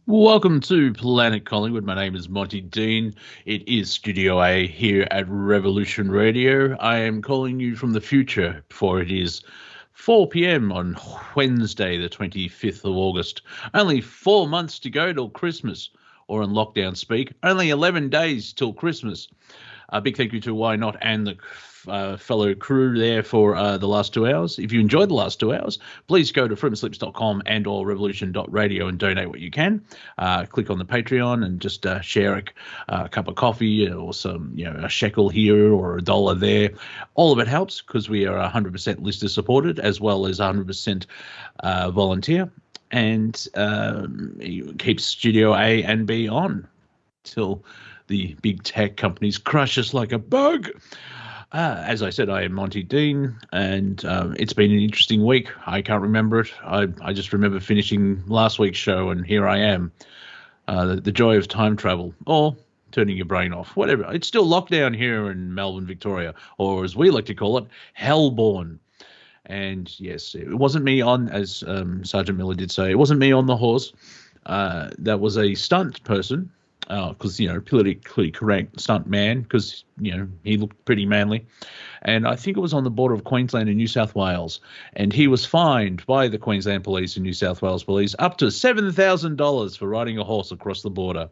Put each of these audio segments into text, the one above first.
Welcome to Planet Collingwood. My name is Monty Dean. It is Studio A here at Revolution Radio. I am calling you from the future, for it is 4 p.m. on Wednesday, the 25th of August. Only 4 months to go till Christmas, or in lockdown speak, only 11 days till Christmas. A big thank you to Why Not and the fellow crew there for the last 2 hours. If you enjoyed the last 2 hours, please go to fruitsandslips.com and or revolution.radio and donate what you can. Click on the Patreon and just share a cup of coffee or some, a shekel here or a dollar there. All of it helps because we are 100% listener supported as well as 100% volunteer, and it keeps Studio A and B on till the big tech companies crush us like a bug. As I said, I am Monty Dean, and it's been an interesting week. I can't remember it. I just remember finishing last week's show, and here I am. The joy of time travel, or turning your brain off, whatever. It's still lockdown here in Melbourne, Victoria, or as we like to call it, Hellbourne. And yes, it wasn't me on, as Sergeant Miller did say, it wasn't me on the horse. That was a stunt person. Because, politically correct stunt man, because, he looked pretty manly. And I think it was on the border of Queensland and New South Wales. And he was fined by the Queensland Police and New South Wales Police up to $7,000 for riding a horse across the border.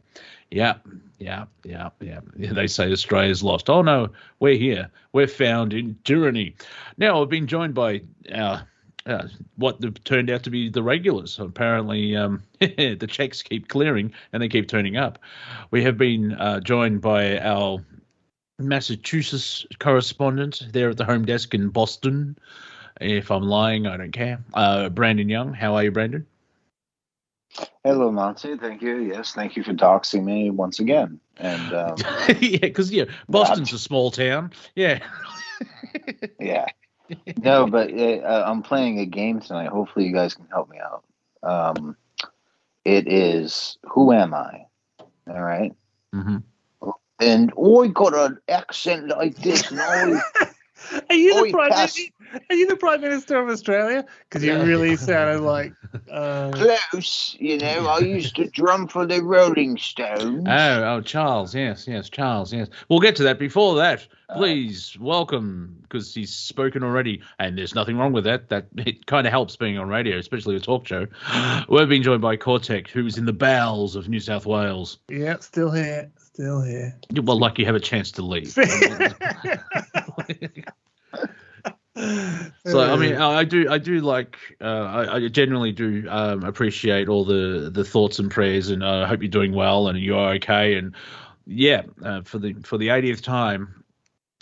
Yeah. They say Australia's lost. Oh, no, we're here. We're found in tyranny. Now, I've been joined by what turned out to be the regulars. Apparently, the checks keep clearing and they keep turning up. We have been joined by our Massachusetts correspondent there at the home desk in Boston. If I'm lying, I don't care. Brandon Young. How are you, Brandon? Hello, Monty. Thank you. Yes, thank you for doxing me once again. And yeah, because Boston's a small town. Yeah. Yeah. No, but I'm playing a game tonight. Hopefully you guys can help me out. It is Who Am I? All right? Mm-hmm. And I got an accent like this. And Are you the Prime Minister of Australia? Because you really sounded like... Close, I used to drum for the Rolling Stones. Oh, Charles, yes, Charles, yes. We'll get to that. Before that, please welcome, because he's spoken already, and there's nothing wrong with that. That it kind of helps being on radio, especially a talk show. We've been joined by Cortek, who's in the bowels of New South Wales. Yeah, still here. Well, like you have a chance to leave. So I mean, I do like I generally do appreciate all the thoughts and prayers, and I hope you're doing well and you're okay. And yeah, for the 80th time,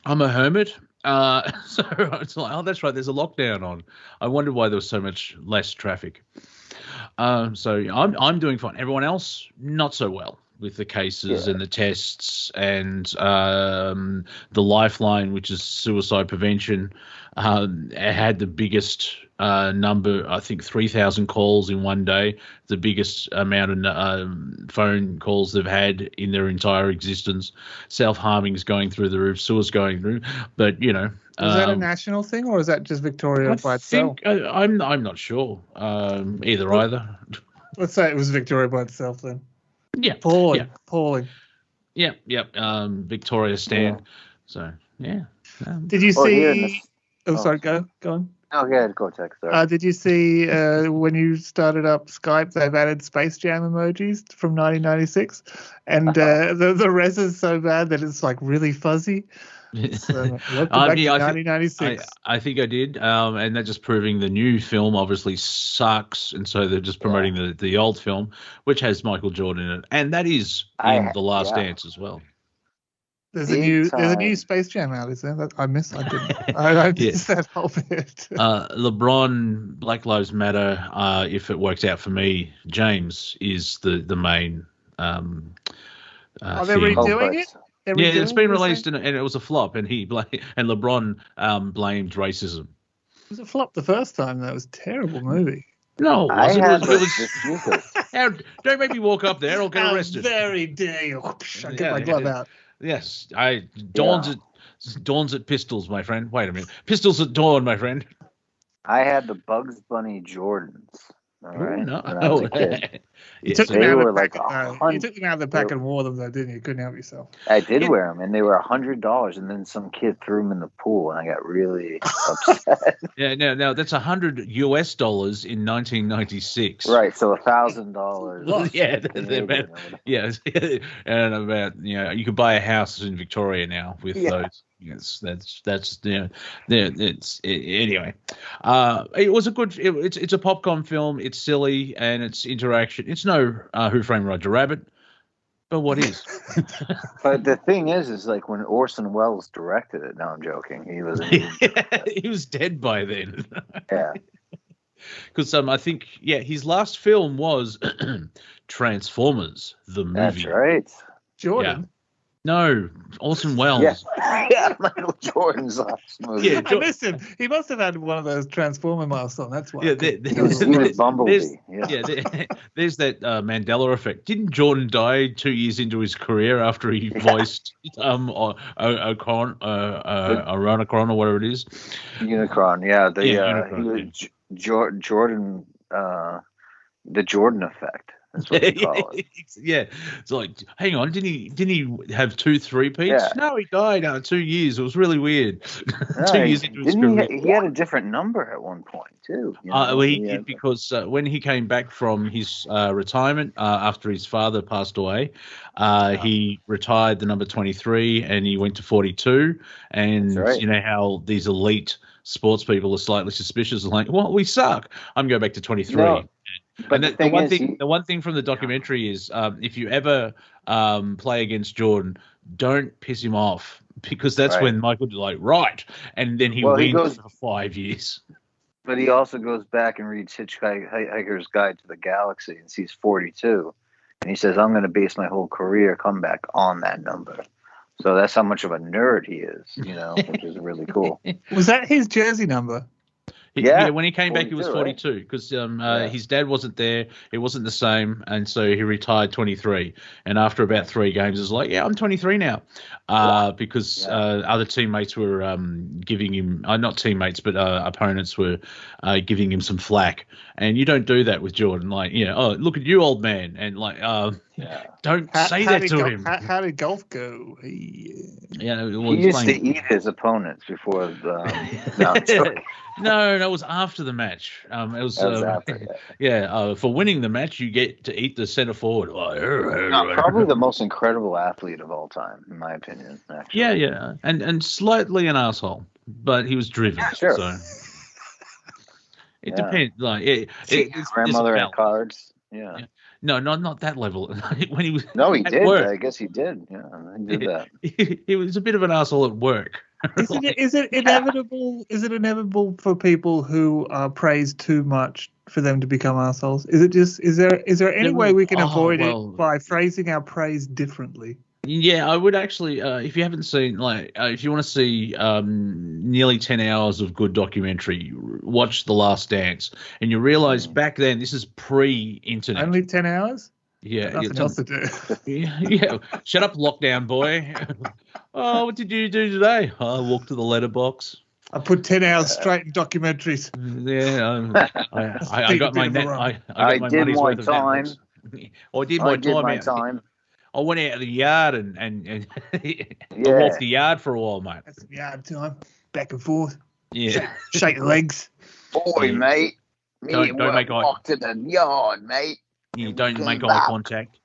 I'm a hermit. So it's like, oh, that's right. There's a lockdown on. I wonder why there was so much less traffic. So I'm doing fine. Everyone else not so well with the cases and the tests and the Lifeline, which is suicide prevention. It had the biggest number, I think 3,000 calls in one day, the biggest amount of phone calls they've had in their entire existence. Self-harming is going through the roof, suicide's going through. But, Is that a national thing, or is that just Victoria by itself? I'm not sure. Either. Let's say it was Victoria by itself then. Yeah. Appalling. Yeah. Victoria stand. Yeah. So, yeah. Did you see... sorry, go on. Oh, yeah, Cortek, sorry. Did you see when you started up Skype, they've added Space Jam emojis from 1996? And the res is so bad that it's like really fuzzy. So, back to 1996. I think I did. And they're just proving the new film obviously sucks. And so they're just promoting the old film, which has Michael Jordan in it. And that is in The Last Dance as well. There's a new Space Jam out, is there? I missed that whole bit. LeBron, Black Lives Matter. If it works out for me, James is the main. Are they redoing it? It's been released and it was a flop, and LeBron blamed racism. It was a flop the first time. That was a terrible movie. No, it was. Don't make me walk up there. I'll get arrested. How very dare you! I'll get my glove out. Yes, Dawn's at pistols, my friend. Wait a minute, pistols at dawn, my friend. I had the Bugs Bunny Jordans. All right. No. When I was a kid. You took them They out of were the like pack. You took them out of the pack and wore them, though, didn't you? Couldn't help yourself. I did wear them, and they were $100. And then some kid threw them in the pool, and I got really upset. Yeah, no, that's $100 in 1996. Right, so $1,000. Yeah, and about you could buy a house in Victoria now with those. Yes, that's anyway. It was a good. It's a popcorn film. It's silly and it's interaction. It's no Who Framed Roger Rabbit, but what is? But the thing is like when Orson Welles directed it. No, I'm joking. He was he was dead by then. Yeah. Because I think his last film was Transformers the movie. That's right. Jordan. Yeah. No, Orson Welles. Yeah, Michael Jordan's last movie. Yeah, listen, he must have had one of those Transformer masks on. That's why. Yeah, he was Bumblebee. There's that Mandela effect. Didn't Jordan die 2 years into his career after he voiced Unicron or whatever it is? Unicron, Jordan, the Jordan effect. That's what they call it. Yeah, it's like, hang on, didn't he have 2 3-peats? Yeah. No, he died 2 years. It was really weird. No, 2 years into his career. He had a different number at one point too. He did because when he came back from his retirement after his father passed away, he retired the number 23 and he went to 42. And you know how these elite sports people are slightly suspicious and like, well, we suck. I'm going back to 23. No. But and the one thing from the documentary is if you ever play against Jordan, don't piss him off because that's when Michael like and then he wins for 5 years. But he also goes back and reads Hitchhiker's Guide to the Galaxy and sees 42, and he says, "I'm going to base my whole career comeback on that number." So that's how much of a nerd he is, which is really cool. Was that his jersey number? Yeah, when he came back, he was 42 because his dad wasn't there. It wasn't the same, and so he retired 23. And after about 3 games, it was like, I'm 23 now, because other teammates were giving him, not teammates, but opponents were giving him some flack. And you don't do that with Jordan. Like, oh, look at you, old man, and like, don't say that to him. How did golf go? He used to eat his opponents before the. No, it was after the match. It was after, for winning the match, you get to eat the center forward. Probably the most incredible athlete of all time, in my opinion. Actually. Yeah, and slightly an asshole, but he was driven. Sure. So it depends. Like, grandmother and cards. Yeah. No, not that level. When he was he did. Work, I guess he did. Yeah, he did that. He was a bit of an asshole at work. Is it inevitable? Is it inevitable for people who are praised too much for them to become assholes? Is there any way we can avoid it by phrasing our praise differently? Yeah, I would actually. If you haven't seen, if you want to see nearly 10 hours of good documentary, watch The Last Dance, and you realize back then this is pre-internet. Only 10 hours. Yeah, nothing else to do. Yeah. Shut up, lockdown boy. Oh, what did you do today? I walked to the letterbox. I put 10 hours straight in documentaries. Yeah, I got my net. I got my money's worth of Netflix. I did my time. I went out of the yard and walked the yard for a while, mate. That's some yard time, back and forth. Yeah, shake the legs. Boy, mate. Don't make walked in the yard, mate. You don't make eye contact.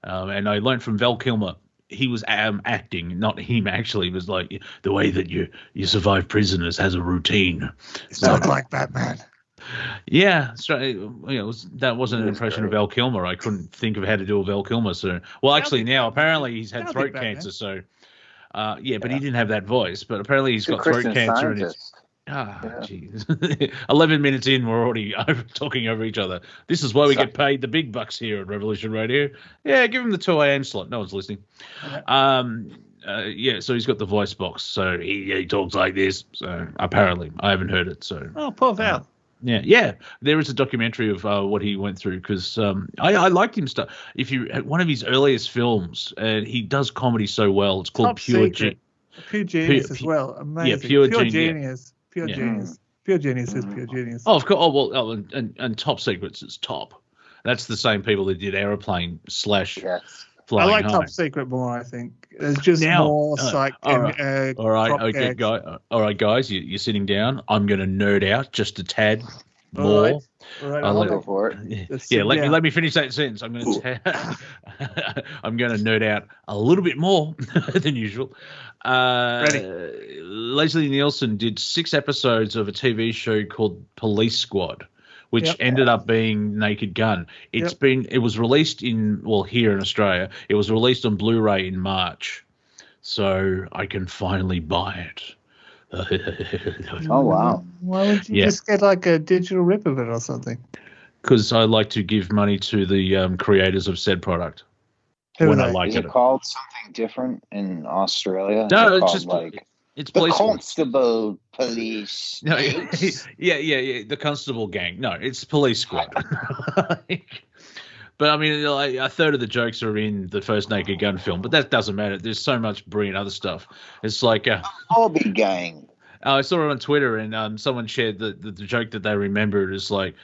And I learned from Val Kilmer. He was acting, not him actually. It was like the way that you survive prisoners has a routine. Sounds like Batman. Yeah, that wasn't an impression of Val Kilmer. I couldn't think of how to do a Val Kilmer. So, actually now apparently he's had throat cancer. So, but he didn't have that voice. But apparently he's got throat cancer. And jeez. 11 minutes in, we're already talking over each other. This is why we get paid the big bucks here at Revolution Radio. Yeah, give him the 2 a.m. slot. No one's listening. Okay. So he's got the voice box. So he talks like this. So apparently, I haven't heard it. So poor Val. Yeah. There is a documentary of what he went through because I liked him stuff. If you one of his earliest films, and he does comedy so well. It's called Pure Genius as well. Amazing. Yeah, Pure Genius. Pure Genius. Pure Genius is Pure Genius. Oh, of course. And Top Secrets is top. That's the same people that did Aeroplane / Yes. Flying I like High. Top Secret more. I think there's just Now, more psych. all right, all right, prop okay, gags. all right, guys, you're sitting down. I'm going to nerd out just a tad All more. right. All right, I'll hold Go on. for it. Let's Yeah, sit let down. me finish that sentence. I'm going to I'm going to nerd out a little bit more than usual. Ready. Leslie Nielsen did 6 episodes of a TV show called Police Squad, which Yep. ended up being Naked Gun. It was released here in Australia. It was released on Blu-ray in March, so I can finally buy it. Oh, wow. Why would you Yeah. just get like a digital rip of it or something? Because I like to give money to the creators of said product Who when are I they? like Is it. it called something different in Australia? No, it's called, just like it's the Police Squad. Constable Police. No, Mates. yeah, the Constable Gang. No, it's Police Squad. But I mean, like, a third of the jokes are in the first Naked Gun film, but that doesn't matter. There's so much brilliant other stuff. It's like Hobby Gang. I saw it on Twitter, and someone shared the joke that they remembered is like,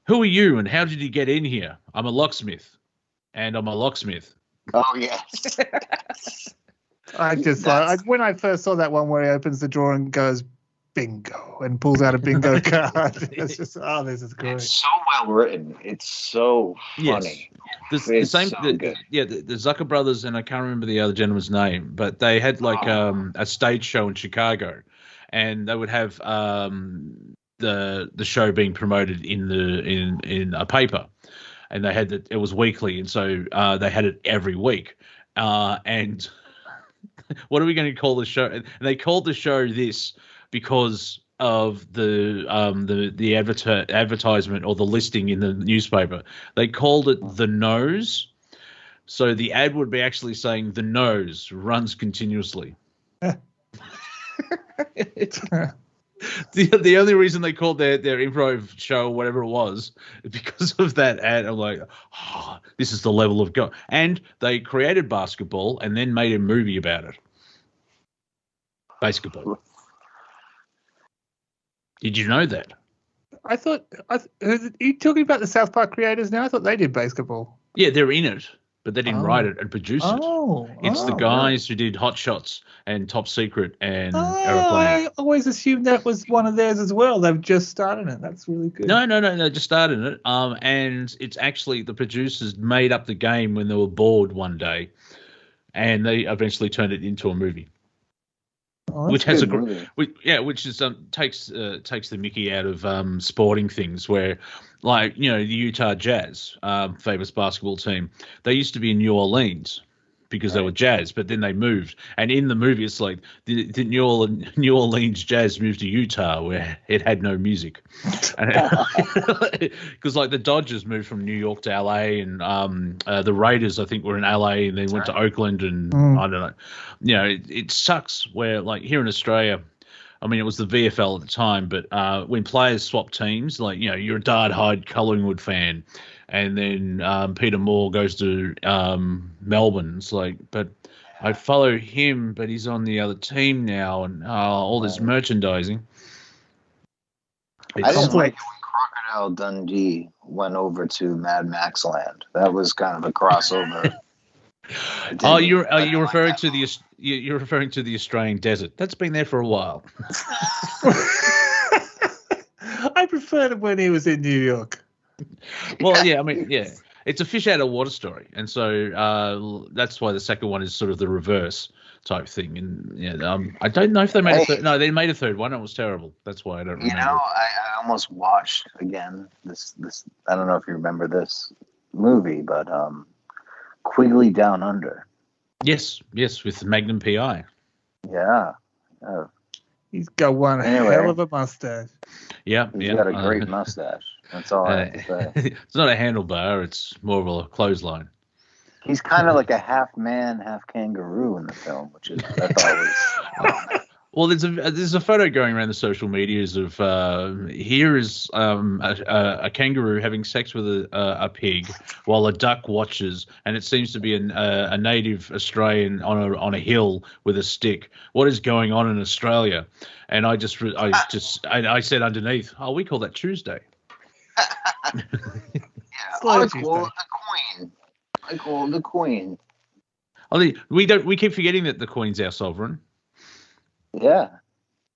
"Who are you, and how did you get in here? I'm a locksmith, and I'm a locksmith." Oh, yes. I just when I first saw that one where he opens the drawer and goes bingo and pulls out a bingo card. It's just this is great. It's so well written. It's so funny. Yes. The It's same, so the good. Zucker brothers, and I can't remember the other gentleman's name, but they had like a stage show in Chicago, and they would have the show being promoted in a paper, and they had it was weekly, and so they had it every week, and what are we going to call the show? And they called the show this because of the advertisement or the listing in the newspaper. They called it The Nose. So the ad would be actually saying the nose runs continuously. The only reason they called their improv show or whatever it was because of that ad. I'm like, this is the level of God. And they created basketball and then made a movie about it. Basketball. Did you know that? I thought, are you talking about the South Park creators now? I thought they did basketball. Yeah, they're in it, but they didn't write it and produce it. It's the guys who did Hot Shots and Top Secret and Aeroplane. I always assumed that was one of theirs as well. They've just started it. That's really good. No, just started it. And it's actually the producers made up the game when they were bored one day, and they eventually turned it into a movie. Which has movie. Which is takes the mickey out of sporting things where, like, the Utah Jazz, famous basketball team, they used to be in New Orleans because they were Jazz, but then they moved. And in the movie, it's like the New Orleans Jazz moved to Utah where it had no music, because like the Dodgers moved from New York to LA, and the Raiders I think were in LA and then went to Oakland, and I don't know, it sucks where like here in Australia. I mean, it was the VFL at the time, but when players swap teams, like, you're a diehard Collingwood fan, and then Peter Moore goes to Melbourne. It's like, but I follow him, but he's on the other team now, and all this merchandising. I didn't like it when Crocodile Dundee went over to Mad Max Land. That was kind of a crossover. You're referring to the Australian desert. That's been there for a while. I preferred it when he was in New York. Well, yeah, I mean, yeah, it's a fish out of water story, and so that's why the second one is sort of the reverse type thing. And I don't know if they made a third. No, they made a third one. It was terrible. That's why I don't remember. I almost watched again this. I don't know if you remember this movie, but Quigley Down Under. Yes, with Magnum Pi. Yeah. He's got one hell of a mustache. Yeah, He's got a great mustache. That's all I have to say. It's not a handlebar. It's more of a clothesline. He's kind of like a half man, half kangaroo in the film, which is I thought was. Well, there's a photo going around the social medias of here is a kangaroo having sex with a pig while a duck watches, and it seems to be a native Australian on a hill with a stick. What is going on in Australia? And I said underneath, we call that Tuesday. I call it the Queen. I call the Queen. I mean, we keep forgetting that the Queen's our sovereign. Yeah.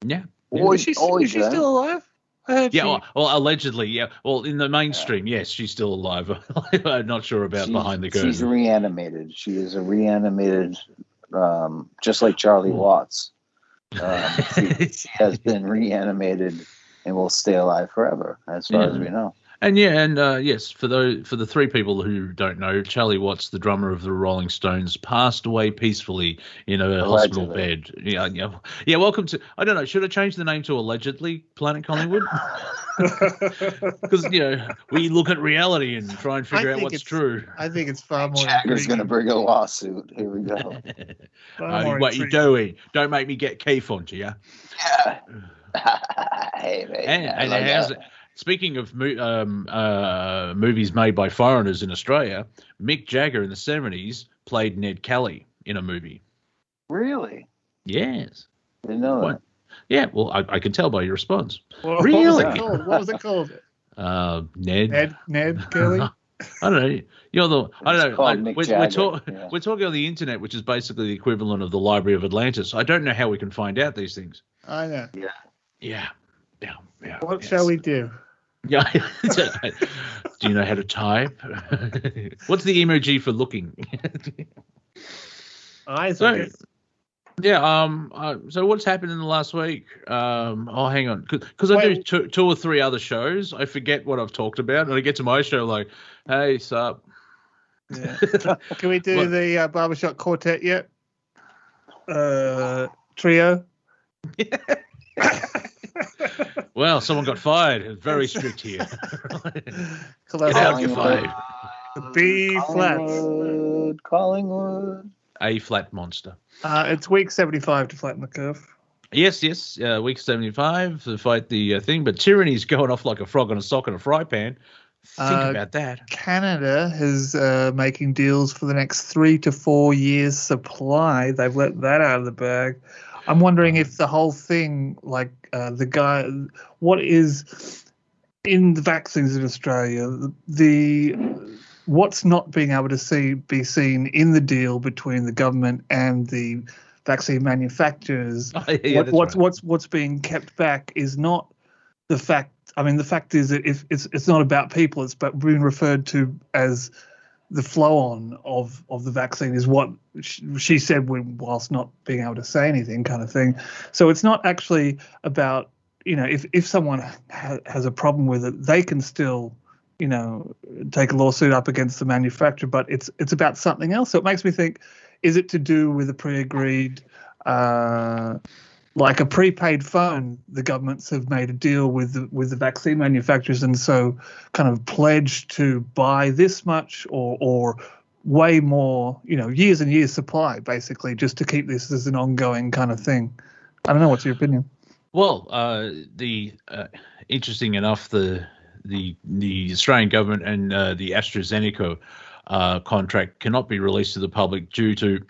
Yeah. Is she still alive? Well, allegedly, yeah. Well, in the mainstream, yes, she's still alive. I'm not sure about behind the curtain. She's reanimated. She is a reanimated, just like Charlie Watts. She has been reanimated and will stay alive forever, as far as we know. And yes, for the three people who don't know, Charlie Watts, the drummer of the Rolling Stones, passed away peacefully in a hospital bed. Yeah. Welcome to. I don't know. Should I change the name to Allegedly Planet Collingwood? Because we look at reality and try and figure out what's true. I think it's far more. Jagger's going to bring a lawsuit. Here we go. What you doing? Don't make me get Keith onto you. Yeah. Hey, mate. Speaking of movies made by foreigners in Australia, Mick Jagger in the 70s played Ned Kelly in a movie. Really? Yes. Didn't know that. Yeah, well, I can tell by your response. Well, really? What was it called? Ned Kelly? I don't know. We're talking on the internet, which is basically the equivalent of the Library of Atlantis. I don't know how we can find out these things. I know. Yeah. What shall we do? Yeah. Do you know how to type? What's the emoji for looking? Eyes. So what's happened in the last week? Hang on, because I do two or three other shows. I forget what I've talked about, and I get to my show like, hey, sup? Yeah. Can we do the barbershop quartet yet? Trio. Well, someone got fired. It's very strict here. Get out, get fired. B flat. Collingwood. A flat monster. It's week 75 to flatten the curve. Yes. Week 75 to fight the thing. But tyranny's going off like a frog on a sock in a fry pan. Think about that. Canada is making deals for the next 3 to 4 years' supply. They've let that out of the bag. I'm wondering if the whole thing, like what is in the vaccines in Australia, what's not being able to be seen in the deal between the government and the vaccine manufacturers. What's being kept back is not the fact. I mean, the fact is that if it's not about people, it's being referred to as the flow on of the vaccine is what she said whilst not being able to say anything, kind of thing. So it's not actually about, if someone has a problem with it, they can still, take a lawsuit up against the manufacturer, but it's about something else. So it makes me think, is it to do with a pre-agreed, like a prepaid phone? The governments have made a deal with the vaccine manufacturers, and so kind of pledged to buy this much or way more, years and years supply, basically, just to keep this as an ongoing kind of thing. I don't know. What's your opinion? Well, interesting enough, the Australian government and the AstraZeneca contract cannot be released to the public due to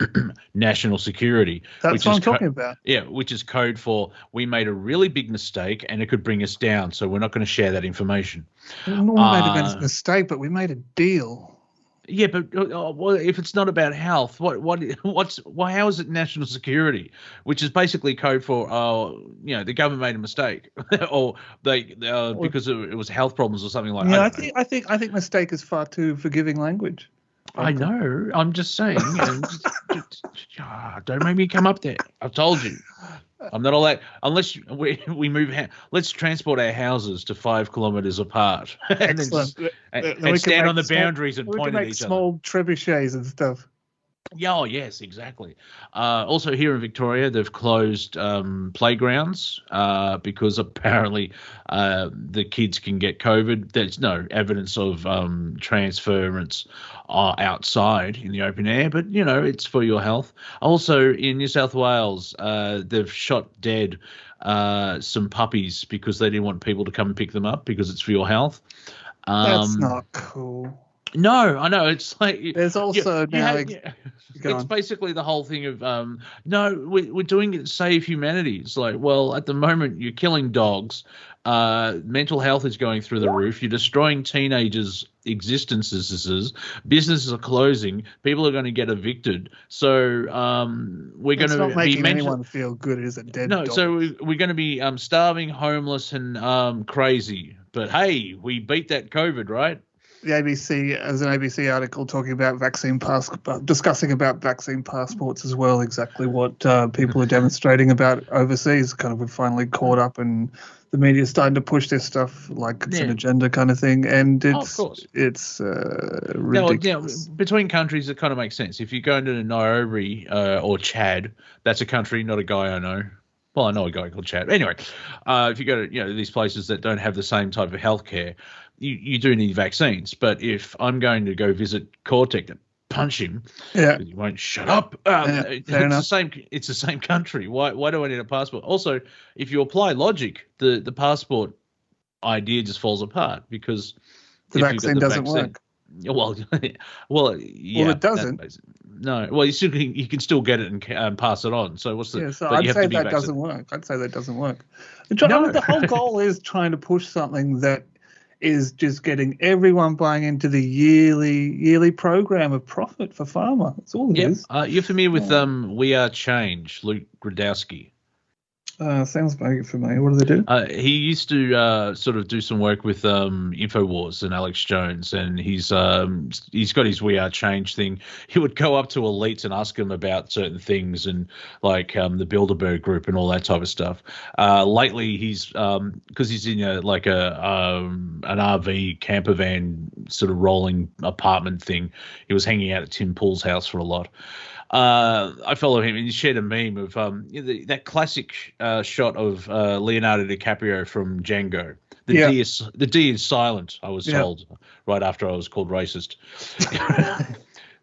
national security. That's what I'm talking about. Yeah, which is code for we made a really big mistake and it could bring us down, so we're not going to share that information. We made a mistake, but we made a deal. Yeah, but if it's not about health, how is it national security? Which is basically code for the government made a mistake, or because it was health problems or something like that. Yeah, I think mistake is far too forgiving language. I know. I'm just saying. Don't make me come up there. I've told you. I'm not allowed unless we move. Let's transport our houses to 5 kilometers apart, and stand on the boundaries and point at each other. Small trebuchets and stuff. Yeah, oh, yes, exactly. Also, here in Victoria, they've closed playgrounds because apparently the kids can get COVID. There's no evidence of transference outside in the open air, but, it's for your health. Also, in New South Wales, they've shot dead some puppies because they didn't want people to come and pick them up because it's for your health. That's not cool. No, I know. It's like there's also it's basically the whole thing of no, we're doing it to save humanity. It's like, well, at the moment you're killing dogs, Mental health is going through the roof. You're destroying teenagers' existences. Businesses are closing. People are going to get evicted. So we're going to be not making anyone feel good. It is a dead dog. So we're going to be starving, homeless, and crazy. But hey, we beat that COVID, right? The ABC, as an ABC article talking about discussing about vaccine passports as well, exactly what people are demonstrating about overseas. Kind of, we've finally caught up, and the media is starting to push this stuff like it's an agenda kind of thing, and it's ridiculous. Between countries, it kind of makes sense. If you go into Nairobi or Chad, that's a country, not a guy I know. Well, I know a guy called Chad. Anyway, if you go to these places that don't have the same type of healthcare, you do need vaccines. But if I'm going to go visit Cortek to punch him, he won't shut up. It's the same country. Why do I need a passport? Also, if you apply logic, the passport idea just falls apart because the vaccine doesn't work. Well, it doesn't. No, well, you can still get it and pass it on. So what's the? Yeah, so I'd say that doesn't work. The whole goal is trying to push something that is just getting everyone buying into the yearly program of profit for pharma. That's all it is. You're familiar with We Are Change, Luke Gradowski? Sounds familiar. What do they do? He used to sort of do some work with Infowars and Alex Jones, and he's got his We Are Change thing. He would go up to elites and ask them about certain things, and like the Bilderberg Group and all that type of stuff. Lately, he's because he's in an RV camper van sort of rolling apartment thing. He was hanging out at Tim Pool's house for a lot. I follow him, and he shared a meme of that classic shot of Leonardo DiCaprio from Django. The D is silent, I was told, right after I was called racist.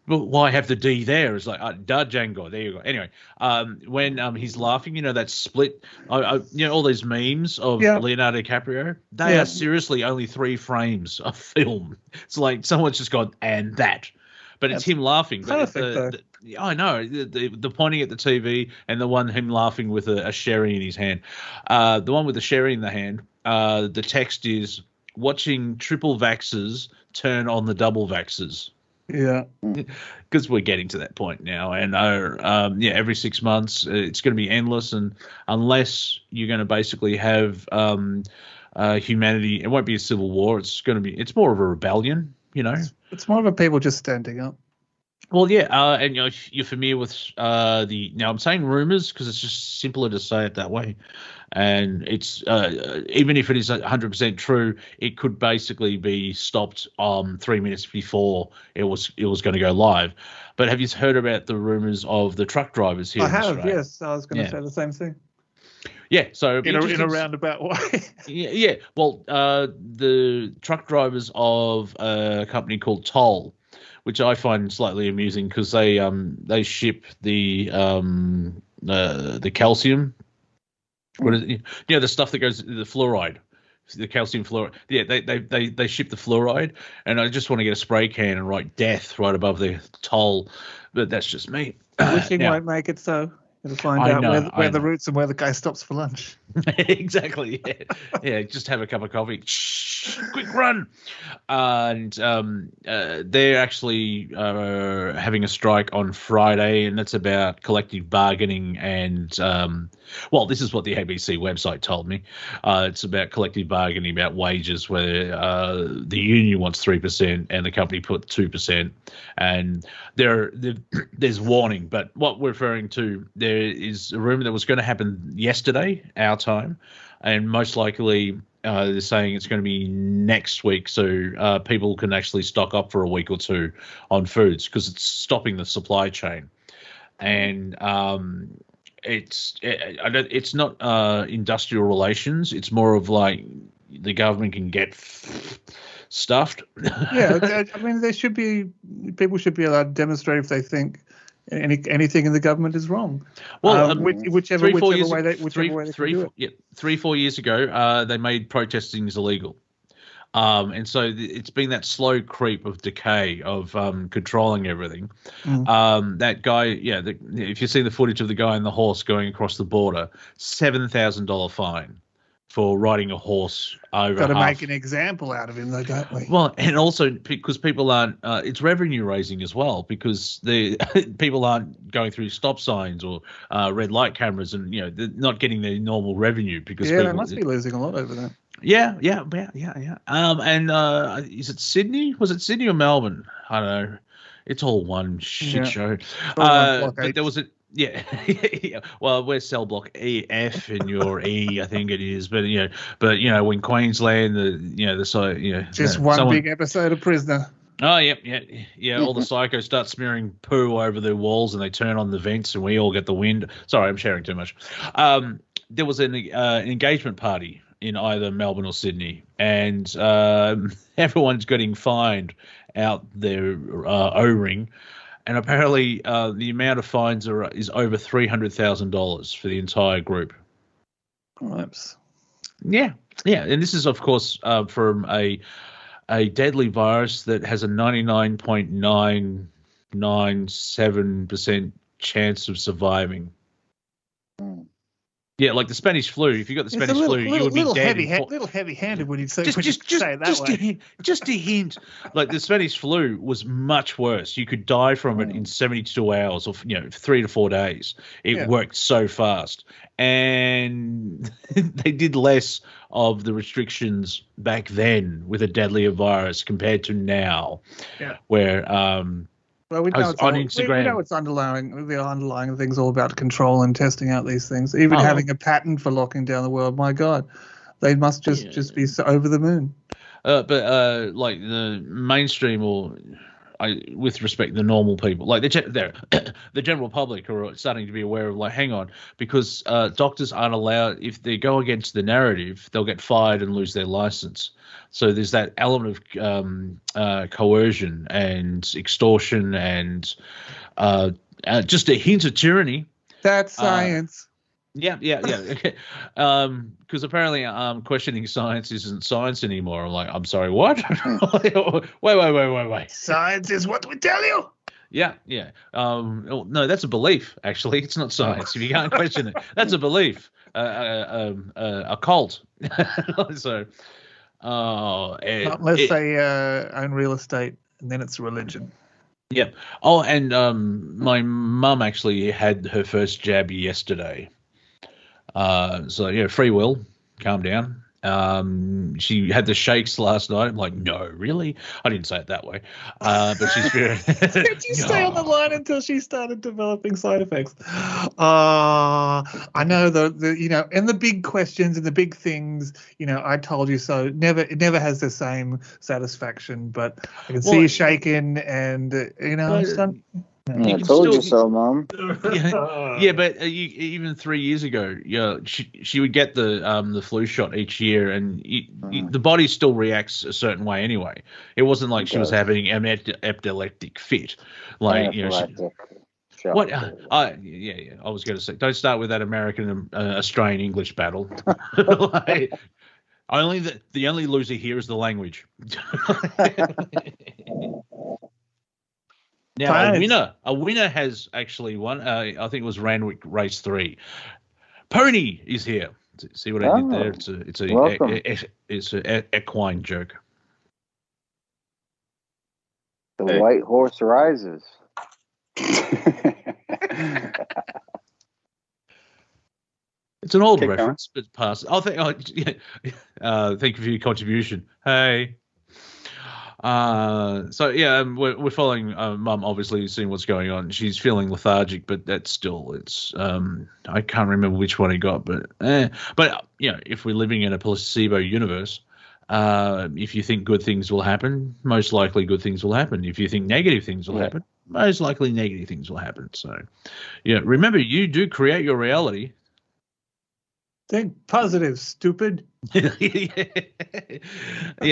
But why have the D there? It's like, da Django. There you go. Anyway, when he's laughing, that split, all these memes of Leonardo DiCaprio, they are seriously only 3 frames of film. It's like someone's just gone, and that. But it's him laughing. Perfect, I know the pointing at the TV and the one him laughing with a sherry in his hand. The one with the sherry in the hand. The text is watching triple vaxxers turn on the double vaxxers. Yeah, because we're getting to that point now, and every 6 months it's going to be endless, and unless you're going to basically have humanity, it won't be a civil war. It's more of a rebellion. It's more of a people just standing up. Well, and you're familiar with now I'm saying rumors because it's just simpler to say it that way, and it's even if it is 100% true, it could basically be stopped 3 minutes before it was going to go live. But have you heard about the rumors of the truck drivers here? I have, yes. I was going to say the same thing. Yeah, so in a roundabout way. Yeah. Well, the truck drivers of a company called Toll, which I find slightly amusing because they ship the calcium. What is it? The stuff that goes the fluoride, the calcium fluoride. Yeah, they ship the fluoride, and I just want to get a spray can and write death right above the Toll, but that's just me. Wishing won't make it so. It'll find out where the routes and where the guy stops for lunch. Exactly. Yeah. Just have a cup of coffee. Shh, quick run. And they're actually having a strike on Friday, and that's about collective bargaining. And this is what the ABC website told me. It's about collective bargaining about wages, where the union wants 3% and the company put 2%. And there's warning, but what we're referring to there is a rumor that was going to happen yesterday, our time, and most likely they're saying it's going to be next week, so people can actually stock up for a week or two on foods because it's stopping the supply chain. And it's not industrial relations. It's more of like the government can get stuffed. Yeah, I mean, people should be allowed to demonstrate if they think anything in the government is wrong. Well, whichever way they do it. 3-4 years ago, they made protesting illegal. And so it's been that slow creep of decay of controlling everything. That guy, if you see the footage of the guy on the horse going across the border, $7,000 fine for riding a horse over Got to half. make an example out of him, though, don't we? Well, and also because people aren't, it's revenue raising as well, because the people aren't going through stop signs or red light cameras, and they're not getting their normal revenue because yeah, people, they must be losing a lot over that. Yeah. And is it Sydney? Was it Sydney or Melbourne? I don't know. It's all one shit show. But there was a. Yeah, yeah. Well, we're cell block EF and you're E, I think it is. But when Queensland, just one big episode of Prisoner. Oh, yeah. All the psychos start smearing poo over their walls, and they turn on the vents, and we all get the wind. Sorry, I'm sharing too much. There was an engagement party in either Melbourne or Sydney, and everyone's getting fined out their O-ring. And apparently, the amount of fines is over $300,000 for the entire group. Oops. Yeah. And this is, of course, from a deadly virus that has a 99.997% chance of surviving. Yeah, like the Spanish flu. If you got the Spanish flu, you would be dead. Little heavy-handed when you say just say it that way. Just a hint. Like the Spanish flu was much worse. You could die from it in 72 hours, or 3 to 4 days. It worked so fast, and they did less of the restrictions back then with a deadlier virus compared to now, where Well, we know on Instagram. We know it's the underlying things all about control and testing out these things. Even having a patent for locking down the world. My God, they must just be so over the moon. But like the mainstream, or with respect to the normal people, like the general public are starting to be aware of, like, hang on, because doctors aren't allowed, if they go against the narrative, they'll get fired and lose their license. So there's that element of coercion and extortion and just a hint of tyranny. That's science. Yeah. Because apparently questioning science isn't science anymore. I'm like, I'm sorry, what? Wait. Science is what we tell you. Yeah. No, that's a belief, actually. It's not science. If you can't question it, that's a belief. A cult. So... unless they own real estate, and then it's a religion. Yeah. Oh, and my mum actually had her first jab yesterday. So free will, calm down. She had the shakes last night. I'm like, no, really? I didn't say it that way. But she's very... Did you stay on the line until she started developing side effects? I know the in the big questions and the big things, I told you so. It never has the same satisfaction, but I can see you shaking, and I told you so, Mom. Yeah, but even 3 years ago, she would get the flu shot each year, and the body still reacts a certain way anyway. It wasn't like she was having an epileptic fit, like what? Yeah. I was going to say, don't start with that American Australian English battle. Like, the only loser here is the language. Now, a winner has actually won. I think it was Randwick Race 3. Pony is here. See what I did there? It's an equine joke. The white horse rises. It's an old reference, but past. Thank you for your contribution. Hey. We're following Mum, obviously, seeing what's going on. She's feeling lethargic, but that's still, it's I can't remember which one he got, but if we're living in a placebo universe, if you think good things will happen, most likely good things will happen. If you think negative things will happen, most likely negative things will happen. So remember, you do create your reality. Think positive, stupid. Yeah,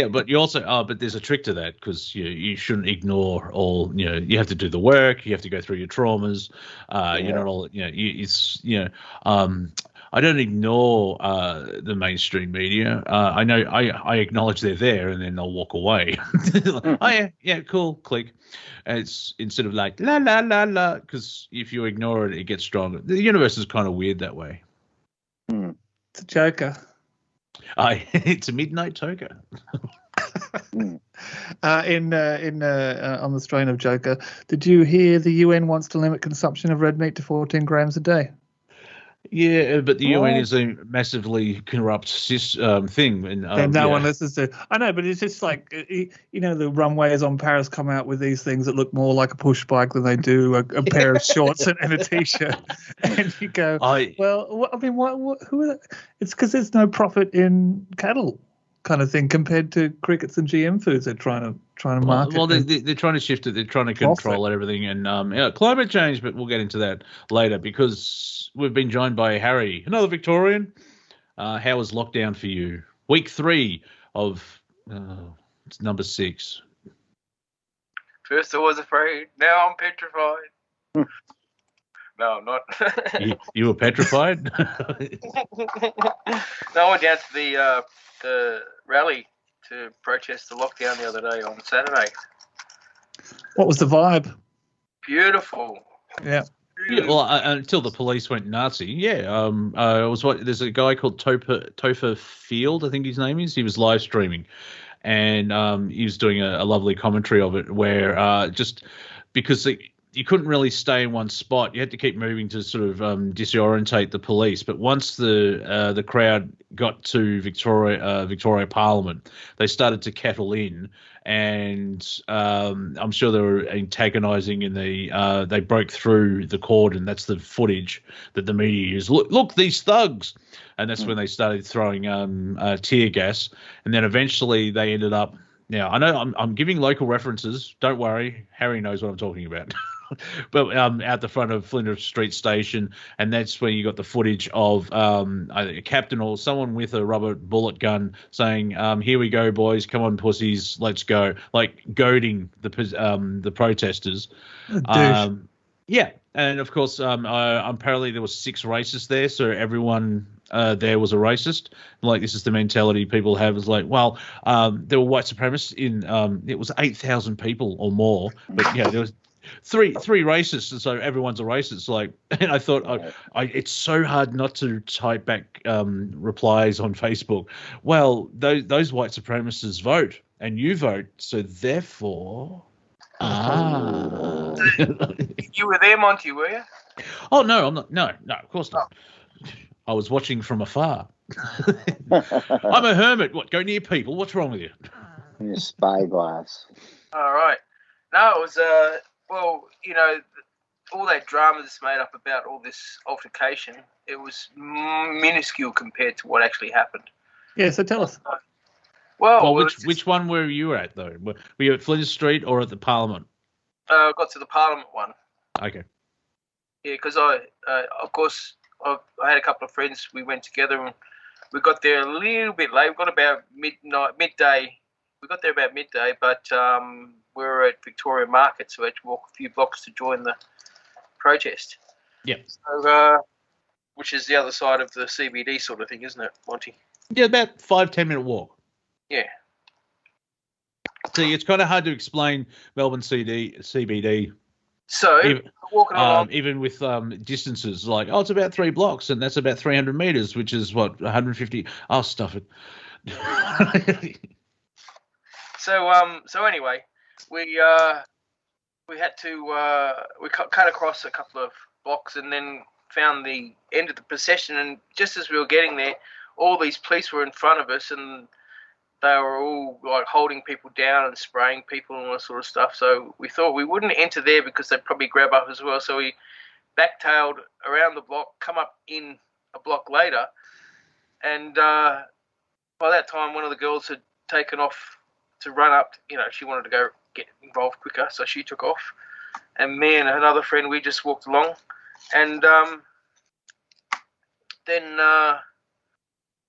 but you also but there's a trick to that, because you shouldn't ignore all. You have to do the work. You have to go through your traumas. You're not all. I don't ignore the mainstream media. I know I acknowledge they're there, and then I'll walk away. Oh yeah, cool, click. It's instead of like la la la la, because if you ignore it, it gets stronger. The universe is kind of weird that way. It's a joker. It's a midnight toker. In on the strain of Joker, did you hear the UN wants to limit consumption of red meat to 14 grams a day? Yeah, but the UN is a massively corrupt thing, and no one listens to. I know, but it's just like the runways on Paris come out with these things that look more like a push bike than they do a pair of shorts and a t-shirt, and you go, well, I mean, who are they? It's because there's no profit in cattle, kind of thing, compared to crickets and GM foods they're trying to market. Well, they're trying to shift it. They're trying to control everything, and climate change. But we'll get into that later because we've been joined by Harry, another Victorian. How was lockdown for you? Week 3 of it's number 6. First I was afraid, now I'm petrified. No, I'm not. you were petrified? No, I went down to the rally to protest the lockdown the other day on Saturday. What was the vibe? Beautiful. Yeah. Yeah, well, until the police went Nazi. Yeah, there's a guy called Topher Field, I think his name is. He was live streaming, and he was doing a lovely commentary of it, where just because you couldn't really stay in one spot, you had to keep moving to sort of disorientate the police. But once the crowd got to Victoria Parliament, they started to kettle in. And I'm sure they were antagonising, and they broke through the cordon. That's the footage that the media used. Look, these thugs, and that's when they started throwing tear gas. And then eventually they ended up. Now I know I'm giving local references. Don't worry, Harry knows what I'm talking about. But out the front of Flinders Street Station, and that's where you got the footage of a captain or someone with a rubber bullet gun saying, "Here we go, boys! Come on, pussies, let's go!" Like goading the protesters. Yeah, and of course, apparently there was 6 racists there, so everyone there was a racist. Like, this is the mentality people have. Is like, well, there were white supremacists in. It was 8,000 people or more, but yeah, there was three racists, and so everyone's a racist. Like, and I thought, it's so hard not to type back replies on Facebook. Well, those white supremacists vote, and you vote, so therefore. You were there, Monty, were you? Oh no, I'm not. No, of course not. I was watching from afar. I'm a hermit. What? Go near people? What's wrong with you? Your spyglass. All right. No, it was well, all that drama that's made up about all this altercation. It was minuscule compared to what actually happened. Yeah. So tell us. Well, which one were you at though? Were you at Flinders Street or at the Parliament? Got to the Parliament one. Okay. Yeah, because I had a couple of friends. We went together and we got there a little bit late. We got about midday. We got there about midday, but we were at Victoria Market, so we had to walk a few blocks to join the protest. Yep. So, which is the other side of the CBD sort of thing, isn't it, Monty? Yeah, about 5-10 minute walk. Yeah. See, it's kind of hard to explain Melbourne CBD. So, walking along. Even with distances, like, it's about 3 blocks, and that's about 300 metres, which is, 150? Oh, stuff it. So anyway, we had to we cut across a couple of blocks and then found the end of the procession, and just as we were getting there, all these police were in front of us, and they were all like holding people down and spraying people and all that sort of stuff. So we thought we wouldn't enter there because they'd probably grab up as well. So we backtailed around the block, come up in a block later, and by that time one of the girls had taken off to run up. She wanted to go get involved quicker, so she took off. And me and another friend, we just walked along, and then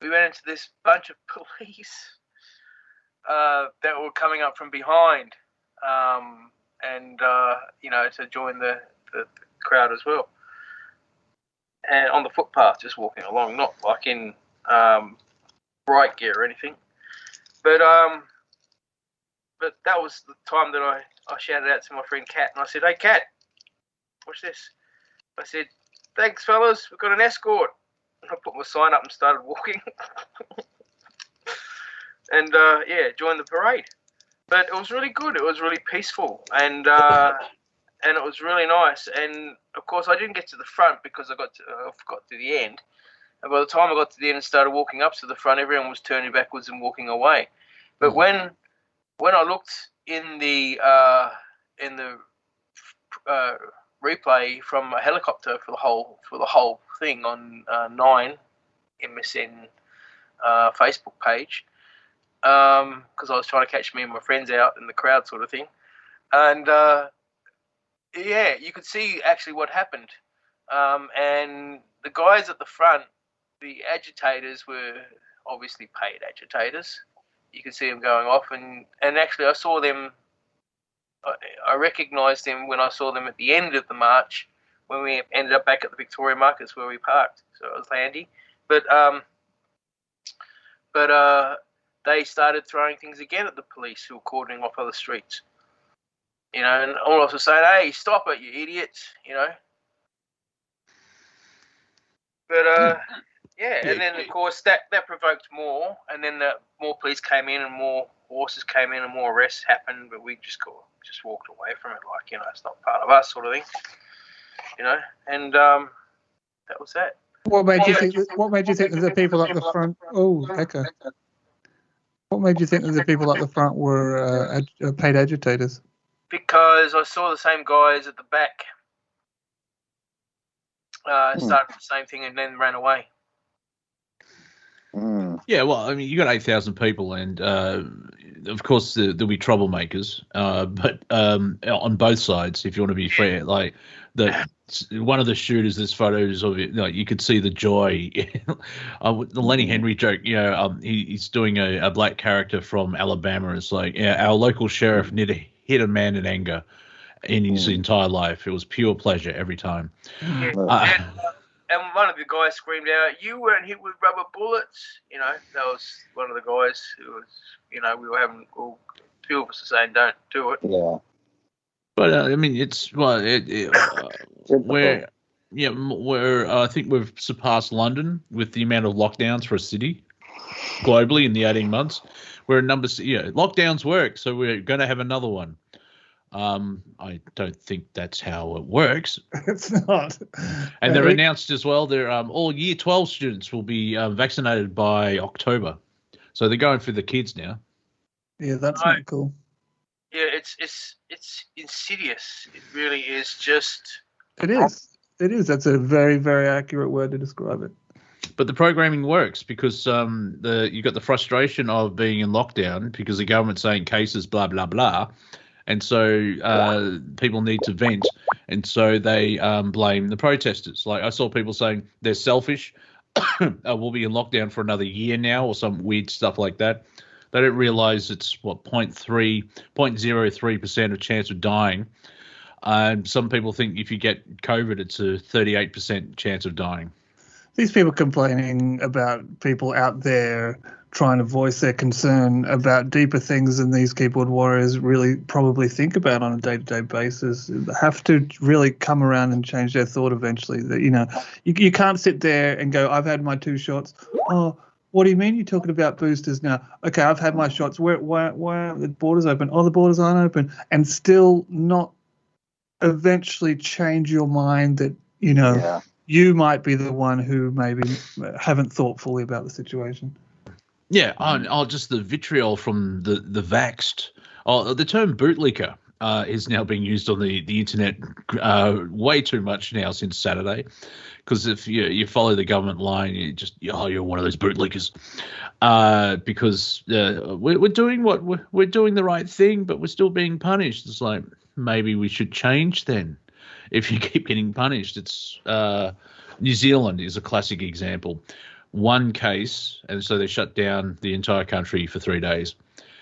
we ran into this bunch of police that were coming up from behind, and to join the crowd as well. And on the footpath, just walking along, not like in riot gear or anything, but that was the time that I shouted out to my friend Kat, and I said, "Hey Kat, watch this." I said, "Thanks fellas, we've got an escort." And I put my sign up and started walking. and join the parade. But it was really good. It was really peaceful, and it was really nice. And of course, I didn't get to the front because I got to the end. And by the time I got to the end and started walking up to the front, everyone was turning backwards and walking away. But when I looked in the replay from a helicopter for the whole thing on 9 MSN Facebook page, because I was trying to catch me and my friends out in the crowd, sort of thing, and you could see actually what happened, and the guys at the front, the agitators, were obviously paid agitators. You could see them going off, and actually I saw them. I recognised them when I saw them at the end of the march, when we ended up back at the Victoria Markets where we parked. So it was handy, but they started throwing things again at the police who were cordoning off other streets. You know, and all of us were saying, "Hey, stop it, you idiots!" You know. But and then of course that provoked more, and then more police came in and more horses came in and more arrests happened. But we just walked away from it, like, you know, it's not part of us, sort of thing. You know, and that was that. What made you think? What made you think that the people at the front? Oh, echo. What made you think that the people at the front were paid agitators? Because I saw the same guys at the back started the same thing and then ran away. Yeah, well, I mean, you got 8,000 people, and of course there'll be troublemakers, but on both sides, if you want to be fair, like one of the shooters, there's photos of it. Like, you could see the joy. The Lenny Henry joke, you know, he's doing a black character from Alabama. It's like, yeah, our local sheriff never hit a man in anger in his entire life. It was pure pleasure every time. Yeah. And one of the guys screamed out, "You weren't hit with rubber bullets." You know, that was one of the guys who was, you know, we were having, well, two of us are saying, "Don't do it." Yeah. But I mean, it's where I think we've surpassed London with the amount of lockdowns for a city globally in the 18 months. We're lockdowns work, so we're going to have another one. I don't think that's how it works. It's not. And they're announced as well. They're all Year 12 students will be vaccinated by October, so they're going for the kids now. Yeah, that's not cool. Yeah, it's insidious. It really is. Just. It is. It is. That's a very, very accurate word to describe it. But the programming works because you got the frustration of being in lockdown because the government's saying cases, blah blah blah. And so people need to vent, and so they blame the protesters. Like, I saw people saying they're selfish. We'll be in lockdown for another year now, or some weird stuff like that. They don't realise it's 0.03% of chance of dying. Some people think if you get COVID, it's a 38% chance of dying. These people complaining about people out there trying to voice their concern about deeper things than these keyboard warriors really probably think about on a day-to-day basis have to really come around and change their thought eventually. That, you know, you can't sit there and go, "I've had my 2 shots. Oh, what do you mean you're talking about boosters now? Okay, I've had my shots. Why aren't the borders open? Oh, the borders aren't open," and still not eventually change your mind that, you know, you might be the one who maybe haven't thought fully about the situation. Yeah, just the vitriol from the vaxxed. The term bootlicker is now being used on the internet way too much now since Saturday, because if you follow the government line, you're one of those bootlickers, because we're doing we're doing the right thing, but we're still being punished. It's like, maybe we should change then. If you keep getting punished, it's New Zealand is a classic example. One case, and so they shut down the entire country for 3 days.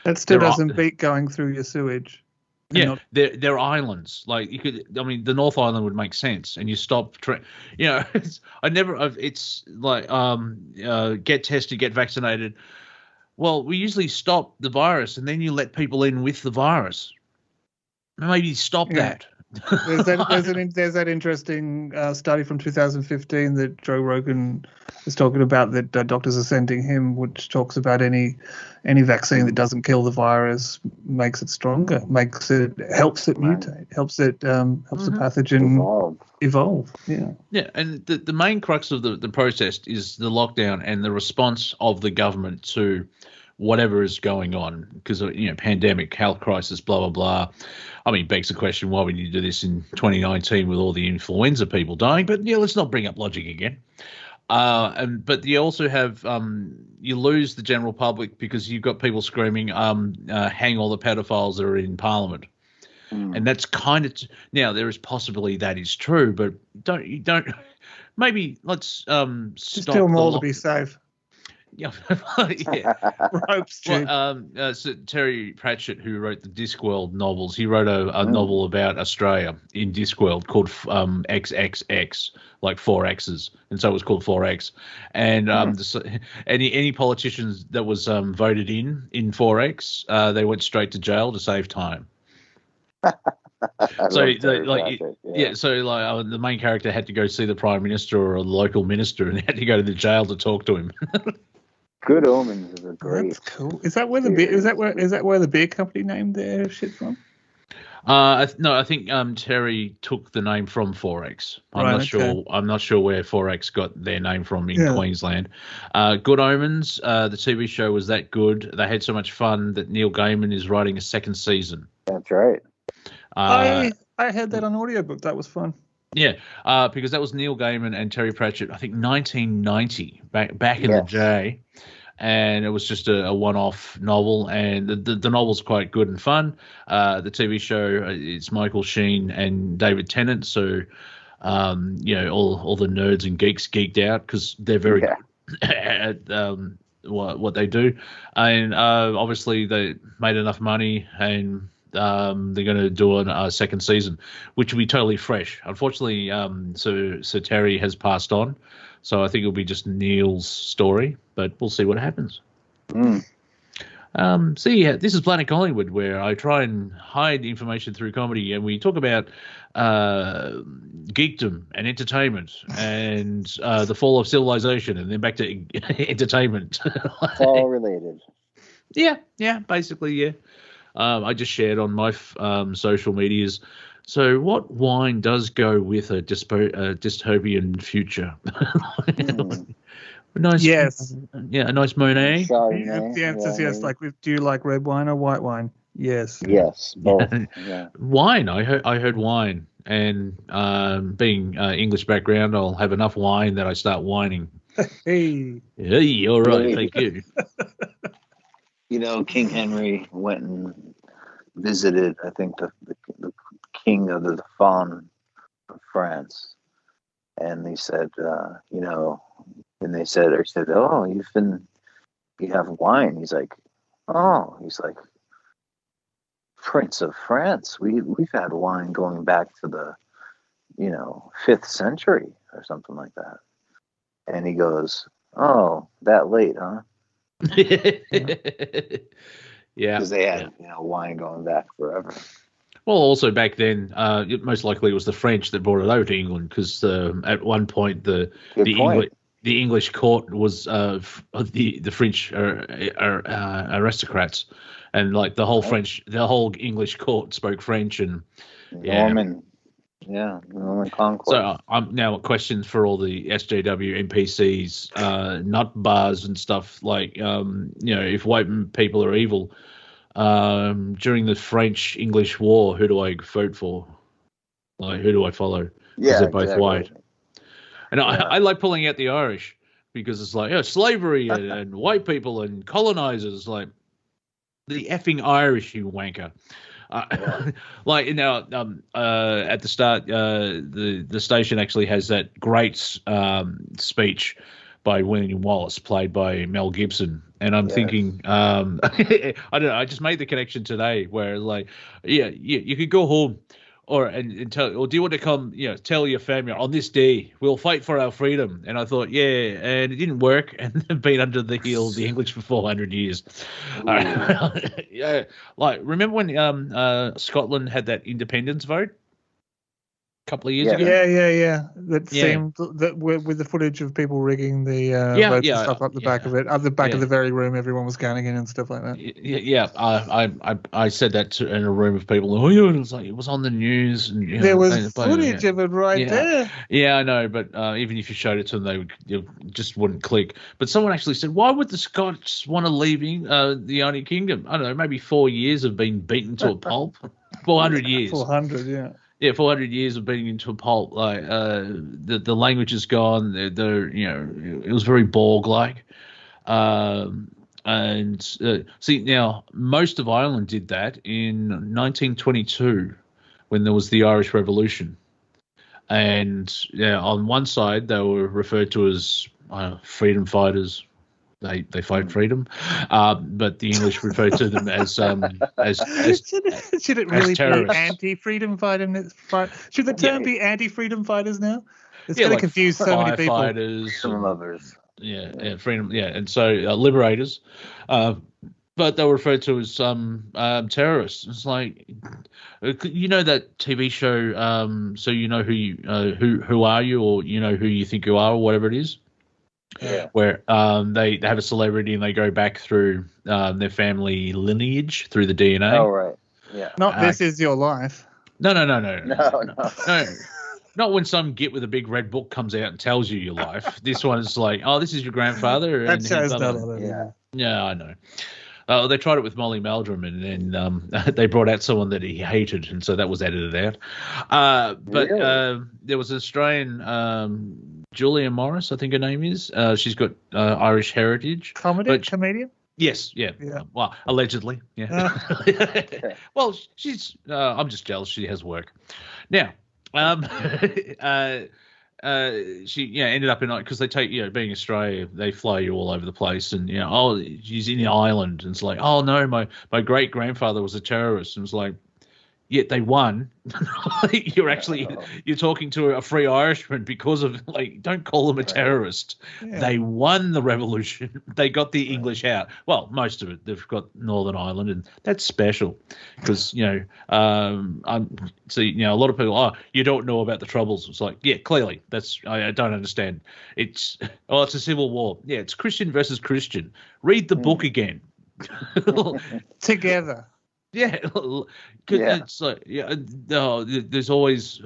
That still doesn't beat going through your sewage. Yeah, they're islands. Like, the North Island would make sense, and you stop. It's like get tested, get vaccinated. Well, we usually stop the virus, and then you let people in with the virus. Maybe stop that. There's that interesting study from 2015 that Joe Rogan is talking about that doctors are sending him, which talks about any vaccine that doesn't kill the virus makes it stronger, helps it mutate, helps the pathogen evolve. Yeah. Yeah, and the main crux of the protest is the lockdown and the response of the government to whatever is going on, because pandemic, health crisis, blah blah blah. I mean, begs the question why we need to do this in 2019 with all the influenza people dying. But let's not bring up logic again. But you also have you lose the general public because you've got people screaming, "Hang all the pedophiles that are in Parliament." And that's kind of now there is possibly that is true, but don't maybe let's just stop do them all to be safe. Yeah, yeah. Ropes, so Terry Pratchett, who wrote the Discworld novels, he wrote a novel about Australia in Discworld called XXX, like 4Xs, and so it was called 4X. And any politicians that was voted in 4X, they went straight to jail to save time. So the main character had to go see the Prime Minister or a local minister, and had to go to the jail to talk to him. Good Omens is a great. That's cool. Is that where the beer company named their shit from? No, I think Terry took the name from 4X. I'm not sure where 4X got their name from in Queensland. Good Omens, the TV show was that good. They had so much fun that Neil Gaiman is writing a second season. That's right. I had that on audiobook. That was fun. Yeah, because that was Neil Gaiman and Terry Pratchett, I think 1990, back in the day. And it was just a one-off novel, and the novel's quite good and fun. The TV show, it's Michael Sheen and David Tennant, so all the nerds and geeks geeked out because they're very good at what they do, and obviously they made enough money, and they're going to do a second season, which will be totally fresh. Unfortunately, so Terry has passed on. So I think it'll be just Neil's story, but we'll see what happens. This is Planet Collingwood, where I try and hide information through comedy, and we talk about geekdom and entertainment and the fall of civilization, and then back to entertainment. It's all related. Yeah, basically, yeah. I just shared on my social medias. So what wine does go with a dystopian future? Nice, yes. Yeah, a nice Monet. The answer is yes. Like, do you like red wine or white wine? Yes. Yes, both. Yeah. Wine. I heard wine, and being English background, I'll have enough wine that I start whining. Hey, all right, thank you. King Henry went and visited, I think, the king of the Fawn of France, and he said, and he said, "Oh, you have wine." He's like, Prince of France. We've had wine going back to the 5th century or something like that. And he goes, "Oh, that late, huh?" Yeah, because they had wine going back forever. Well, also back then, most likely it was the French that brought it over to England, because at one point the English court was the French aristocrats, and like the whole English court spoke French, and Norman conquest. So I'm now a question for all the SJW NPCs, nut bars and stuff, like if white people are evil. During the French-English War, who do I vote for? Like, who do I follow? Because they're both white. And I like pulling out the Irish, because it's like, slavery and white people and colonizers. Like, the effing Irish, you wanker. Like, at the start, the station actually has that great speech by William Wallace, played by Mel Gibson. And I'm thinking, I don't know, I just made the connection today where, like, you could go home and tell, or do you want to come, tell your family on this day, we'll fight for our freedom. And I thought, and it didn't work. And they've been under the heel of the English for 400 years. Like, remember when Scotland had that independence vote? couple of years Yeah. ago. Yeah. That Yeah. seemed that with the footage of people rigging the votes and stuff up the back of it, up the back of the very room everyone was counting in and stuff like that. Yeah. I said that in a room of people. Oh, yeah, it was on the news. And, there was footage of it right there. Yeah, I know, but even if you showed it to them, they just wouldn't click. But someone actually said, "Why would the Scots want to leave the United Kingdom?" I don't know, maybe 4 years of being beaten to a pulp. 400 years. 400, yeah. Yeah, 400 years of beating into a pulp. Like the language is gone. It was very Borg-like. See, now most of Ireland did that in 1922 when there was the Irish Revolution, and on one side they were referred to as freedom fighters. They fight freedom, but the English referred to them as should it really be terrorists. anti-freedom fighters? Should the term be anti-freedom fighters now? It's going to confuse so many people. Freedom lovers. Yeah, freedom. Yeah, and so liberators, but they were referred to as terrorists. It's like, you know that TV show. So you know who are you, or you know who you think you are, or whatever it is. Yeah. Where they have a celebrity and they go back through their family lineage through the DNA. Oh right. Yeah. Not This Is Your Life. No. No. Not when some git with a big red book comes out and tells you your life. This one is like, oh, this is your grandfather. That show's done on it. Yeah. Yeah, I know. They tried it with Molly Meldrum, and then they brought out someone that he hated, and so that was edited out. But Really? there was an Australian, Julia Morris, I think her name is. She's got Irish heritage. Comedian? Yes, yeah. Well, allegedly, yeah. Okay. Well, she's. I'm just jealous. She has work. Now, she ended up in, because they take, being Australia, they fly you all over the place, and she's in the island, and it's like, oh no, my great grandfather was a terrorist, and it's like, yet they won. You're talking to a free Irishman because of, don't call them a terrorist. Yeah. They won the revolution. They got the English out. Well, most of it. They've got Northern Ireland, and that's special because, a lot of people, oh, you don't know about the Troubles. It's like, yeah, clearly I don't understand. It's a civil war. Yeah, it's Christian versus Christian. Read the book again. Together. Yeah, it's like, there's always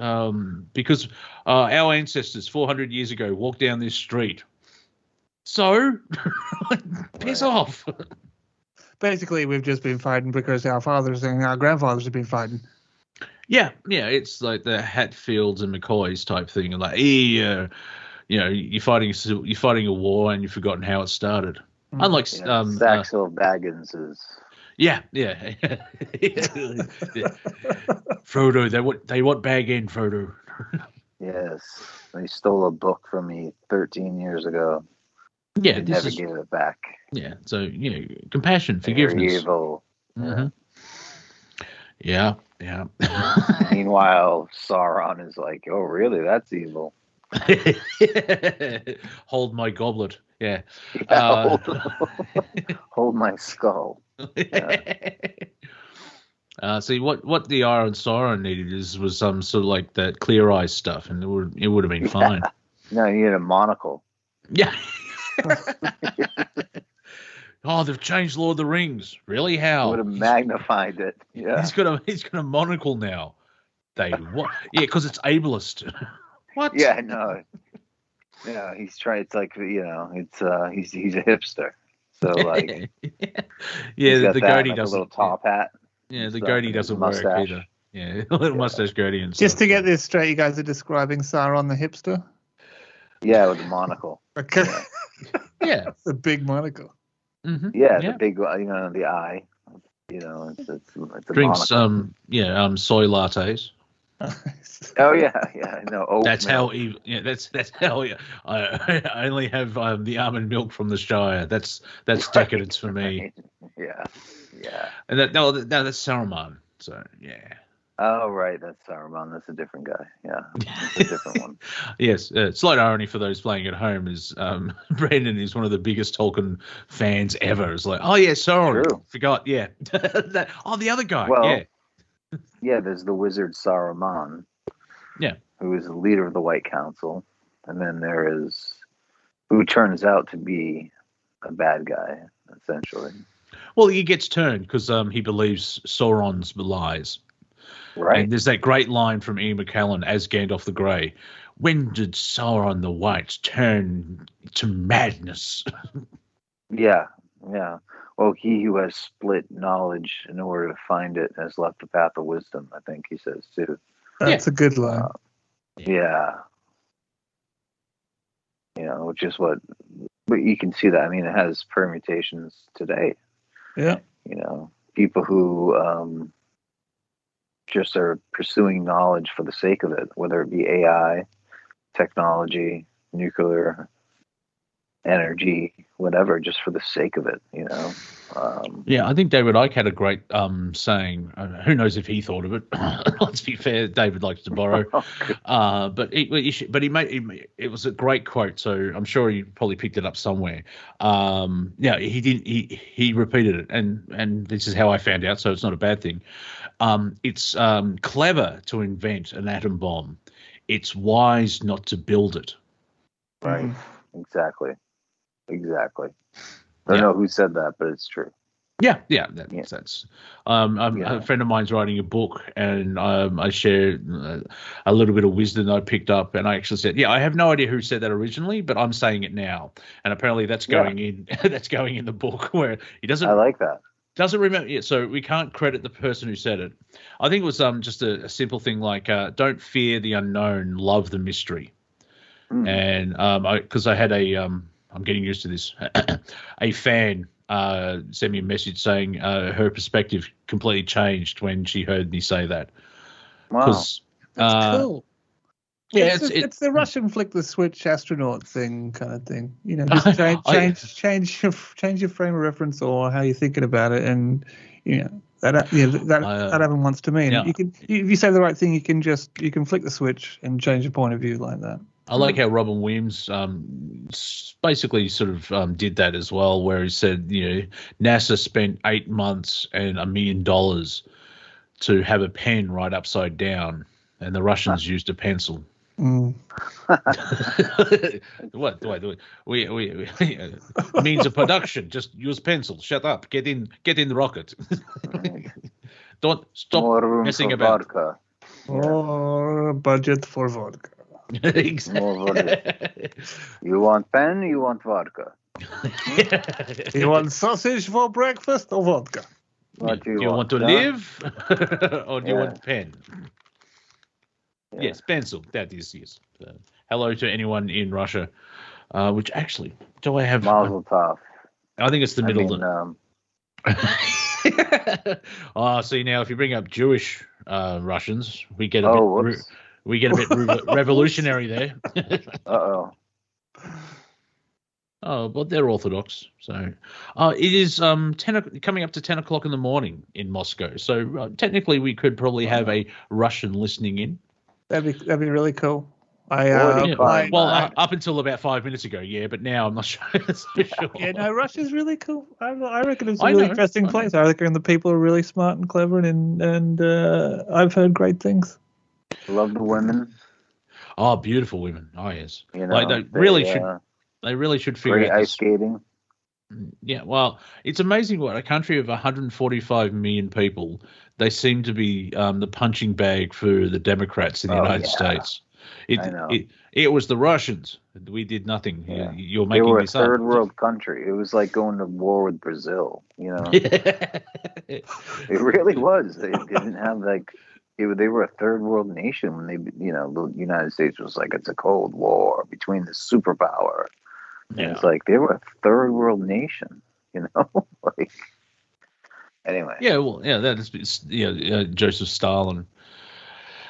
because our ancestors 400 years ago walked down this street. So piss off. Basically, we've just been fighting because our fathers and our grandfathers have been fighting. Yeah, it's like the Hatfields and McCoys type thing, and like, you're fighting a war and you've forgotten how it started. Unlike Saxel Baggins is. Yeah. Frodo, they want bag in, Frodo. Yes, they stole a book from me 13 years ago. Yeah, they never gave it back. Yeah, so compassion, forgiveness. Very evil. Mm-hmm. Yeah. Meanwhile, Sauron is like, "Oh, really? That's evil." Hold my goblet. Yeah. Hold my skull. Yeah. See what the Iron Sauron needed was some sort of like that Clear Eyes stuff, and it would have been fine. No, you need a monocle. Yeah. Oh, they've changed Lord of the Rings. Really? How? Would have magnified it. Yeah. He's got a monocle now. What? Yeah, because it's ableist. What? Yeah, no. Yeah, he's trying. It's like he's a hipster. So like, yeah, the goatee doesn't. A little top hat. Yeah, the goatee doesn't work either. Yeah, a little mustache goatee and stuff. Just to get this straight, you guys are describing Sauron the hipster. Yeah, with the monocle. Okay. Yeah, the big monocle. Mm-hmm. Yeah, the big, the eye. It's drinks monocle. Soy lattes. Oh yeah, no. That's how evil. Yeah, that's how. I only have the almond milk from the Shire. That's decadence for me. Yeah. And that's Saruman. So yeah. Oh right, that's Saruman. That's a different guy. Yeah, that's a different one. Yes, slight irony for those playing at home is Brandon is one of the biggest Tolkien fans ever. It's like, oh yeah, Sauron. True. Forgot. Yeah. The other guy. Well, yeah. Yeah, there's the wizard Saruman. Yeah. who is the leader of the White Council, and then there is who turns out to be a bad guy, essentially. Well, he gets turned because he believes Sauron's lies. Right. And there's that great line from Ian McKellen as Gandalf the Grey. When did Sauron the White turn to madness? Yeah. Well, he who has split knowledge in order to find it has left the path of wisdom, I think he says, too. That's a good line. Yeah. Which is but you can see that. I mean, it has permutations today. Yeah. People who just are pursuing knowledge for the sake of it, whether it be AI, technology, nuclear energy, whatever, just for the sake of it, Yeah, I think David Icke had a great saying. Who knows if he thought of it? Let's be fair, David likes to borrow. But he made it was a great quote, so I'm sure he probably picked it up somewhere. Yeah, he didn't. He repeated it, and this is how I found out, so it's not a bad thing. It's clever to invent an atom bomb. It's wise not to build it. Right. Exactly. I don't know who said that, but it's true. Yeah, that's. A friend of mine's writing a book, and I shared a little bit of wisdom I picked up, and I actually said, I have no idea who said that originally, but I'm saying it now, and apparently that's going in. That's going in the book where he doesn't. I like that. Doesn't remember. Yeah, so we can't credit the person who said it. I think it was just a simple thing like, don't fear the unknown, love the mystery. And because I had I'm getting used to this. A fan sent me a message saying her perspective completely changed when she heard me say that. Wow, that's cool. Yeah, it's the Russian flick the switch astronaut thing kind of thing. Just change your frame of reference or how you're thinking about it, and that happened once to me. And you can, if you say the right thing, you can flick the switch and change your point of view like that. I like how Robin Williams basically sort of did that as well, where he said, NASA spent 8 months and $1 million to have a pen right upside down, and the Russians used a pencil. What do I do? We means of production. Just use pencil. Shut up. Get in the rocket. Don't stop messing about. Vodka. Or budget for vodka. Exactly. You want pen? You want vodka? You want sausage for breakfast or vodka? What do you want to live, or do you want pen? Yeah. Yes, pencil. That is yes. Hello to anyone in Russia. Which actually, do I have? Mazel tov. I think it's the middle. See now, if you bring up Jewish Russians, we get a bit. We get a bit revolutionary there. Uh-oh. Oh, but they're Orthodox. So it is coming up to 10 o'clock in the morning in Moscow. So technically we could probably have a Russian listening in. That'd be really cool. Up until about 5 minutes ago, but now I'm not sure. Yeah, no, Russia's really cool. I reckon it's a really interesting place. I reckon the people are really smart and clever, and I've heard great things. Love the women. Oh, beautiful women. Oh, yes. They really should figure great out ice skating. Yeah, well, it's amazing what a country of 145 million people, they seem to be the punching bag for the Democrats in the United States. It was the Russians. We did nothing. Yeah. You're making this up. They were a third world country. It was like going to war with Brazil. It really was. They didn't have they were a third world nation when the United States was like, it's a Cold War between the superpower. Yeah. It's like they were a third world nation, anyway. Yeah, well, that is Joseph Stalin.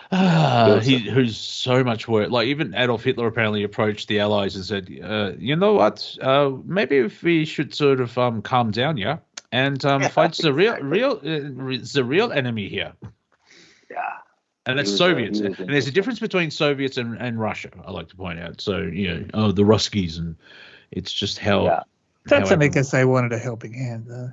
Who's so much work. Like even Adolf Hitler apparently approached the Allies and said, you know what? Maybe if we should sort of calm down, and fight the real enemy here. Yeah. And that's Soviets. And there's a difference between Soviets and Russia, I like to point out. So, the Ruskies, and it's just how... That's because they wanted a helping hand, though.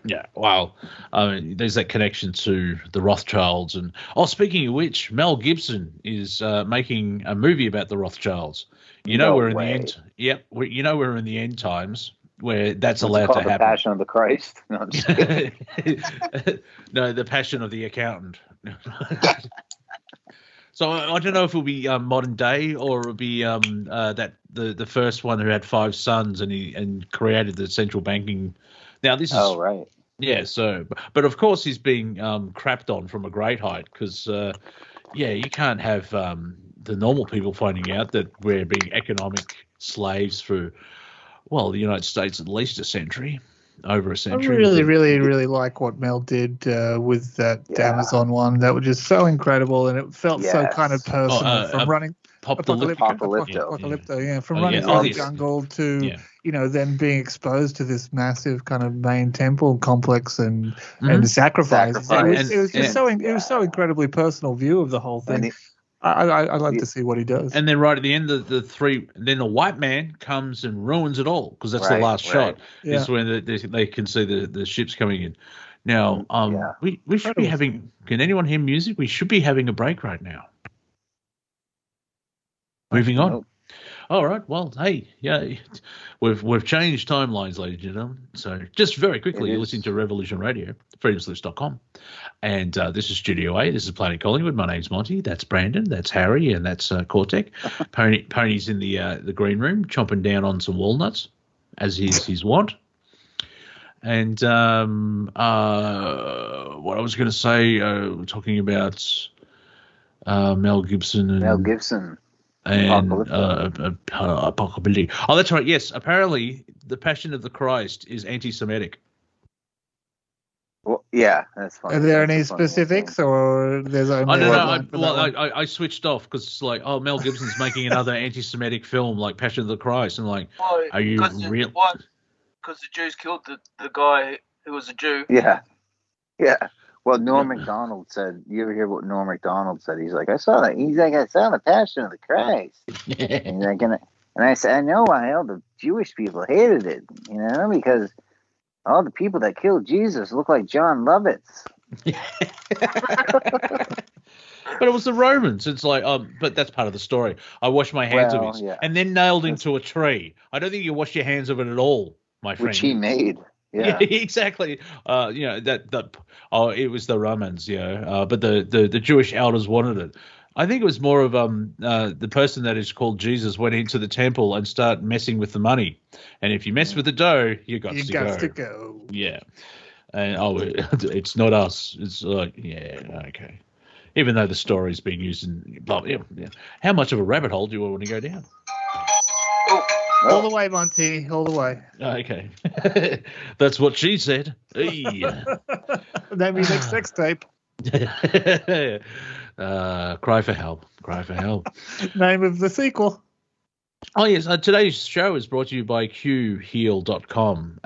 Yeah, well, there's that connection to the Rothschilds, and speaking of which, Mel Gibson is making a movie about the Rothschilds. We're in the end. Yep, we're in the end times where that's allowed to happen. The Passion of the Christ. No, I'm just kidding. No, the Passion of the Accountant. So I don't know if it'll be modern day or it'll be that the first one who had 5 sons and created the central banking. Now this is right. Yeah, so but of course he's being crapped on from a great height because you can't have the normal people finding out that we're being economic slaves for the United States at least over a century. I really like what Mel did with that Amazon one. That was just so incredible, and it felt so kind of personal from running. Apocalypto. From running through the jungle to then being exposed to this massive kind of main temple complex and sacrifice. It was just it was so incredibly personal view of the whole thing. I'd like to see what he does. And then right at the end of the 3, then the white man comes and ruins it all because that's the last shot. Yeah. Is when they can see the ships coming in. Now, we should be having. Can anyone hear music? We should be having a break right now. Moving on. All right. Well, hey, we've changed timelines, ladies and gentlemen. So just very quickly, you're listening to Revolution Radio, freedomslips.com. And this is Studio A. This is Planet Collingwood. My name's Monty. That's Brandon. That's Harry. And that's Cortek. Pony's in the green room, chomping down on some walnuts, as his wont. And what I was going to say, talking about Mel Gibson. And apocalyptic. Oh, that's right. Yes, apparently the Passion of the Christ is anti-Semitic. Well, yeah, that's fine. Are there any specifics, or there's only? I don't know. I switched off because it's like, Mel Gibson's making another anti-Semitic film like Passion of the Christ, and like, are you real? Because the Jews killed the guy who was a Jew. Yeah. Well, Norm Macdonald said, you ever hear what Norm Macdonald said? He's like, I saw that. He's like, I saw the Passion of the Christ. And like, and I said, I know why all the Jewish people hated it, because all the people that killed Jesus look like John Lovitz. But it was the Romans. It's like, but that's part of the story. I washed my hands of it and then nailed him to a tree. I don't think you wash your hands of it at all, my friend. Which he made. Yeah, exactly. It was the Romans, but the Jewish elders wanted it. I think it was more of the person that is called Jesus went into the temple and started messing with the money, and if you mess with the dough, you got to go. Yeah, and it's not us. It's like okay. Even though the story's being used in how much of a rabbit hole do you want to go down? All the way, Monty. All the way. Okay. That's what she said. Hey. That'd be next sex tape. Cry for help. Cry for help. Name of the sequel. Oh, yes. Today's show is brought to you by qheal.com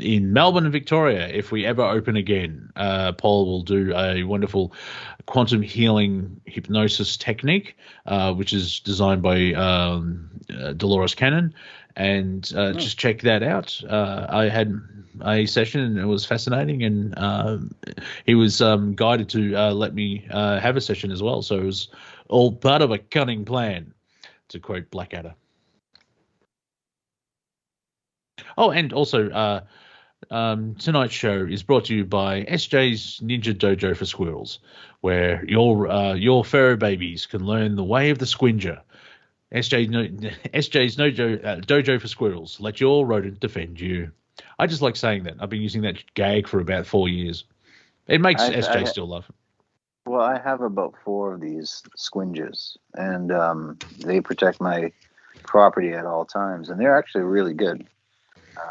in Melbourne and Victoria. If we ever open again, Paul will do a wonderful quantum healing hypnosis technique, which is designed by Dolores Cannon. And just check that out. I had a session and it was fascinating. And he was guided to let me have a session as well. So it was all part of a cunning plan, to quote Blackadder. Oh, and also tonight's show is brought to you by SJ's Ninja Dojo for Squirrels, where your furry babies can learn the way of the squinger. SJ's Dojo for Squirrels. Let your rodent defend you. I just like saying that. I've been using that gag for about 4 years. It makes SJ still laugh. Well, I have about 4 of these squinges, and they protect my property at all times, and they're actually really good.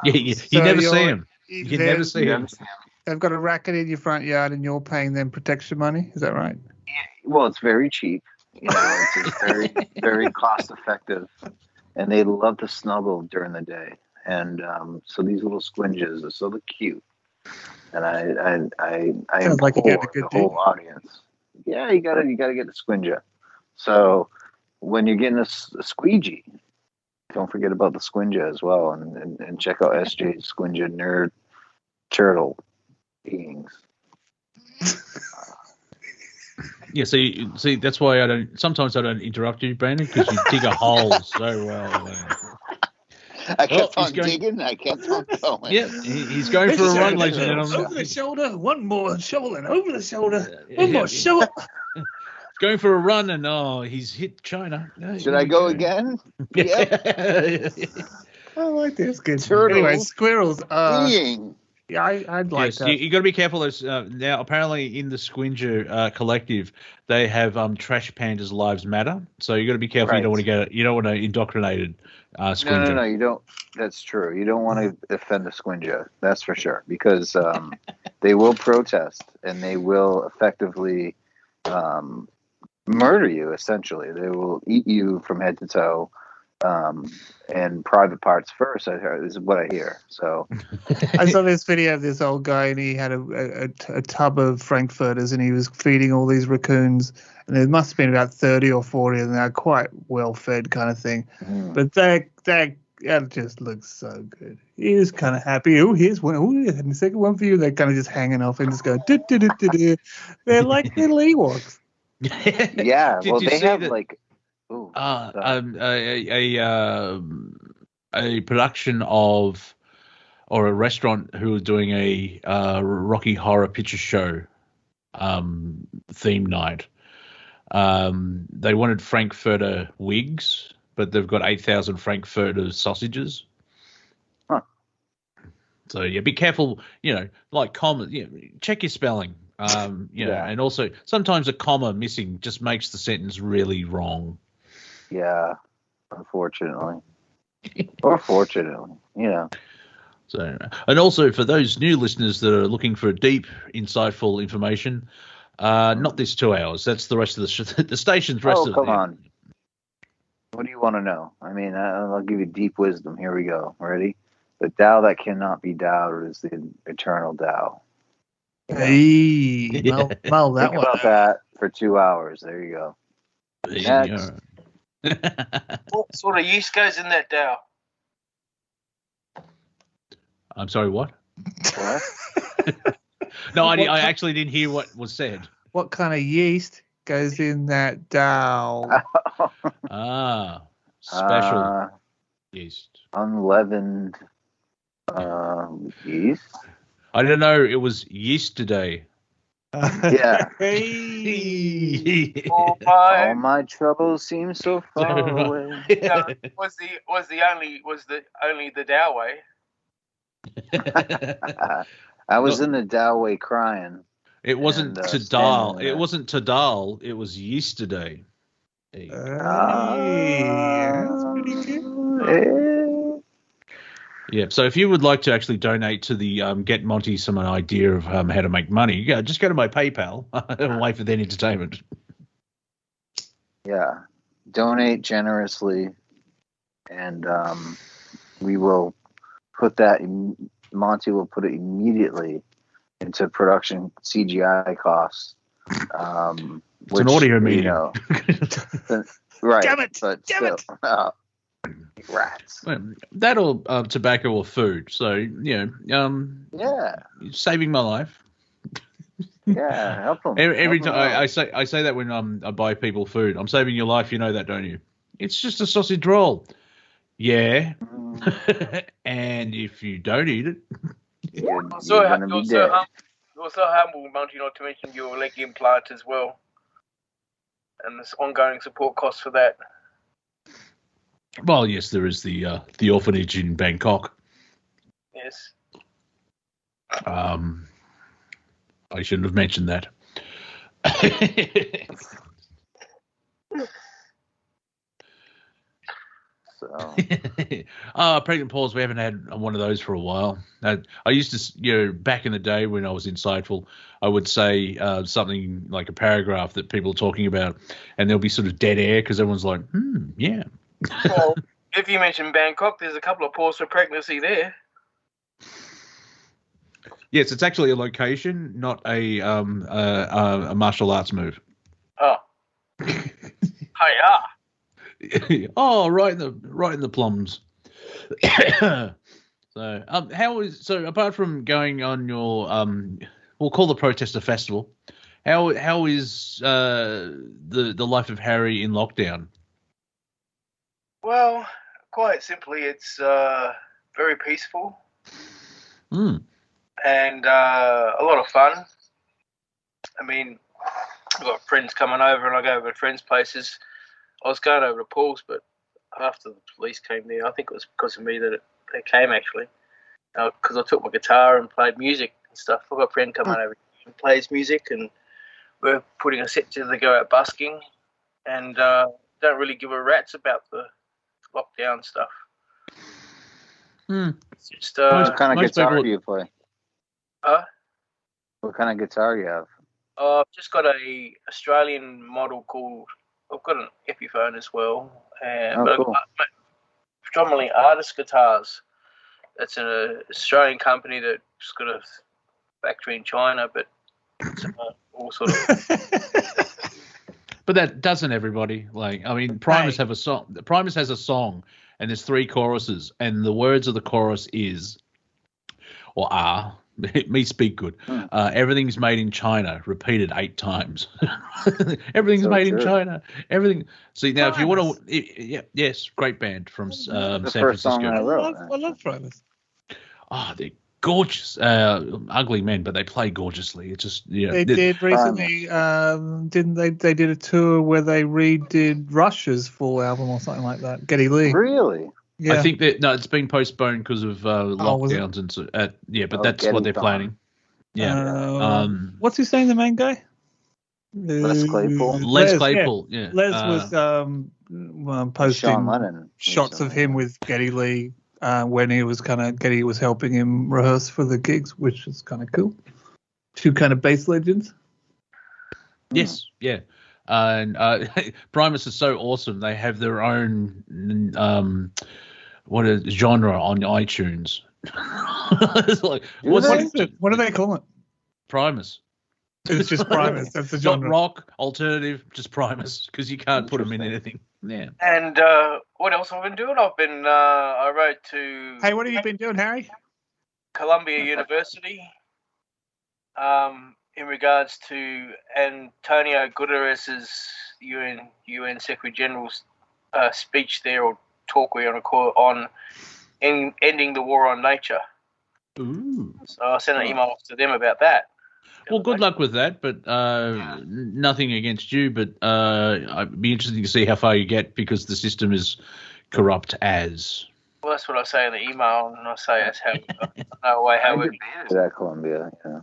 You never see them. You never see them. They've got a racket in your front yard, and you're paying them protection money. Is that right? Yeah, well, it's very cheap. It's just very, very cost effective, and they love to snuggle during the day. And so these little squinges are so cute. And I implore like the whole audience. Yeah, you gotta get the squinger. So when you're getting a squeegee, don't forget about the squinger as well, and check out SJ's Squinger Nerd turtle beings. Yeah, see, that's why sometimes I don't interrupt you, Brandon, because you dig a hole so well. I kept on digging. I kept on going. Yeah, he's going for a run, ladies and gentlemen. Over the shoulder, one more shovel, and over the shoulder, one more shovel. He's going for a run, and he's hit China. Should I go again? Yeah. I like this. Good. Turtles. Anyway, squirrels. Being. Yeah, I'd like that. You got to be careful. Now, apparently, in the Squinger collective, they have trash pandas' lives matter. So you got to be careful. Right. You don't want to indoctrinated Squinger. No, you don't. That's true. You don't want to offend a Squinger. That's for sure, because they will protest and they will effectively murder you. Essentially, they will eat you from head to toe. And private parts first, I heard, is what I hear. So I saw this video of this old guy, and he had a tub of frankfurters, and he was feeding all these raccoons, and there must have been about 30 or 40, and they're quite well fed kind of thing. But that just looks so good. He was kind of happy. Oh, here's one. Oh, and the second one for you. They're kind of just hanging off and just going. They're like little Ewoks. yeah. Well, they have like. A production of, or a restaurant who was doing a Rocky Horror Picture Show theme night. They wanted Frankfurter wigs, but they've got 8,000 Frankfurter sausages. Huh. So yeah, be careful. Like comma. Check your spelling. And also sometimes a comma missing just makes the sentence really wrong. Yeah, unfortunately. Or fortunately, So, and also for those new listeners that are looking for deep, insightful information, not this 2 hours. That's the rest of the station's rest of it. Oh, come on. What do you want to know? I mean, I'll give you deep wisdom. Here we go. Ready? The Tao that cannot be doubted is the eternal Tao. Hey, well, that Think one. about that for 2 hours. There you go. Next. What sort of yeast goes in that dough? I'm sorry, what? What? No, I actually didn't hear what was said. What kind of yeast goes in that dough? Special yeast. Unleavened yeast. I don't know. It was yesterday. Yeah. All my troubles seem so far away. Was only the Dow way? I was in the Dow way crying. It wasn't Tadal. It wasn't Tadal. It was yesterday. That's pretty good. Yeah, so if you would like to actually donate to the Get Monty some idea of how to make money, just go to my PayPal and wait for their entertainment. Yeah, donate generously, and we will put that. Monty will put it immediately into production CGI costs. It's an audio medium. Right. Damn it! But Damn still, it! Rats. That or tobacco or food. So, yeah, saving my life. Yeah, help them. Every time I say that when I buy people food, I'm saving your life. You know that, don't you? It's just a sausage roll. Yeah. And if you don't eat it, you're gonna be dead. You're so humble, Monty, not to mention your leg implant as well, and this ongoing support costs for that. Well, yes, there is the orphanage in Bangkok. Yes. I shouldn't have mentioned that. So. Pregnant pause. We haven't had one of those for a while. I used to, back in the day when I was insightful, I would say something like a paragraph that people are talking about, and there'll be sort of dead air because everyone's like, yeah. Well, if you mention Bangkok, there's a couple of pause for pregnancy there. Yes, it's actually a location, not a martial arts move. Oh. Hiya. Oh, right in the plums. So, apart from going on your we'll call the Protester Festival, how is the life of Harry in lockdown? Well, quite simply, it's very peaceful and a lot of fun. I mean, I've got friends coming over, and I go over to friends' places. I was going over to Paul's, but after the police came there, I think it was because of me that they came actually, because I took my guitar and played music and stuff. I've got a friend coming over and plays music, and we're putting a set together to go out busking, and don't really give a rat's about the lockdown stuff. It's just, what kind of guitar people... do you play? What kind of guitar do you have? I've just got a Australian model called. I've got an Epiphone as well, but cool. I've got predominantly artist guitars. That's an Australian company that's got a factory in China, but it's all sort of. But that doesn't everybody. Like, I mean, Primus have a song. Primus has a song, and there's 3 choruses, and the words of the chorus is, or are, me speak good. Everything's made in China, repeated 8 times. Everything's made in China. Everything. See, now, Primus. If you want to, yes, great band from San Francisco. Song I wrote. I love Primus. Oh, they're gorgeous. Ugly men, but they play gorgeously. It's just, They did recently, didn't they? They did a tour where they redid Rush's full album or something like that. Geddy Lee. Really? Yeah. I think that it's been postponed because of lockdowns and so. But that's what they're planning. Yeah. What's his name? The main guy. Les Claypool. Les Claypool. Yeah. Les was posting shots of him with Geddy Lee when he was Geddy was helping him rehearse for the gigs, which is kind of cool. 2 kind of bass legends. Yes. Yeah. And Primus is so awesome. They have their own genre on iTunes. It's like, what do they call it? Primus. It's just Primus. That's the genre. Not rock, alternative, just Primus, because you can't put them in anything. Yeah. And what else have I been doing? I wrote to. Hey, what have you been doing, Harry? Columbia University. In regards to Antonio Guterres's UN Secretary General's speech there, or talk we want to call it, on ending the war on nature. Ooh. So I sent an email to them about that. Well, good luck with that, but nothing against you, but I'd be interested to see how far you get, because the system is corrupt as. Well, that's what I say in the email, and I say that's how no way how we that Columbia, yeah.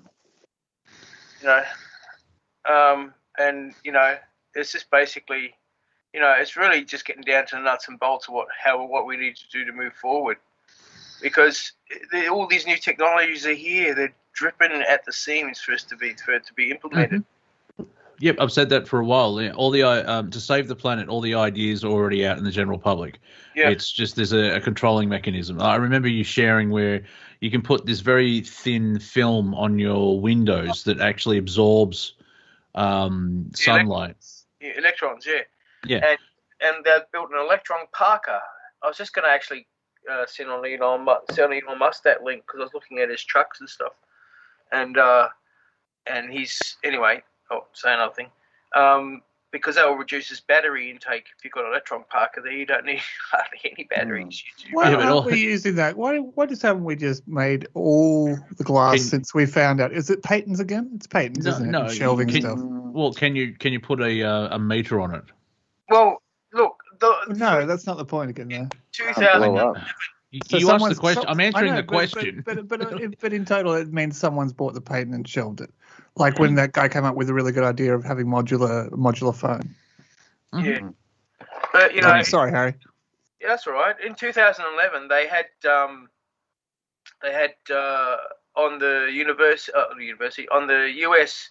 And it's just basically, it's really just getting down to the nuts and bolts of what we need to do to move forward, because all these new technologies are here. They're dripping at the seams for it to be implemented. Mm-hmm. Yep, I've said that for a while. Yeah, all the to save the planet, all the ideas are already out in the general public. Yeah. It's just there's a controlling mechanism. I remember you sharing where you can put this very thin film on your windows that actually absorbs sunlight. Electrons, yeah. Yeah. And they've built an electron parker. I was just going to actually send Elon Musk that link, because I was looking at his trucks and stuff. And he's, anyway, say another thing. Because that will reduce his battery intake. If you've got an electron parker there, you don't need hardly any batteries. Why aren't we using that? Why haven't we just made all the glass since we found out? Is it patents again? It's patents, isn't it? No, shelving stuff. Well, can you put a meter on it? Well, look. No, that's not the point again, though. 2011. You asked the question. I'm answering the question. But in total, it means someone's bought the patent and shelved it. Like when that guy came up with a really good idea of having modular phone. Yeah, but sorry, Harry. Yeah, that's all right. In 2011, they had on the university on the US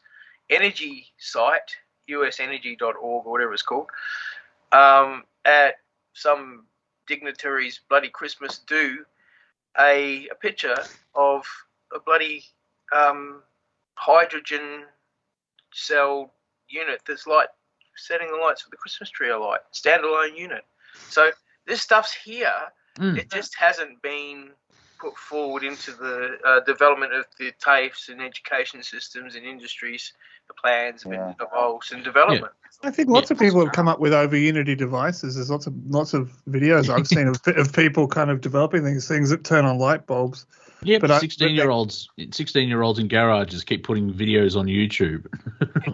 Energy site, usenergy.org or whatever it's called, at some dignitary's bloody Christmas do a picture of a bloody hydrogen cell unit that's setting the lights for the Christmas tree alight, standalone unit. So this stuff's here. It just hasn't been put forward into the development of the TAFEs and education systems and industries. The plans have been evolved and development. I think lots of people have come up with over Unity devices. There's lots of videos I've seen of people kind of developing these things that turn on light bulbs. Yeah, but 16-year-olds in garages keep putting videos on YouTube.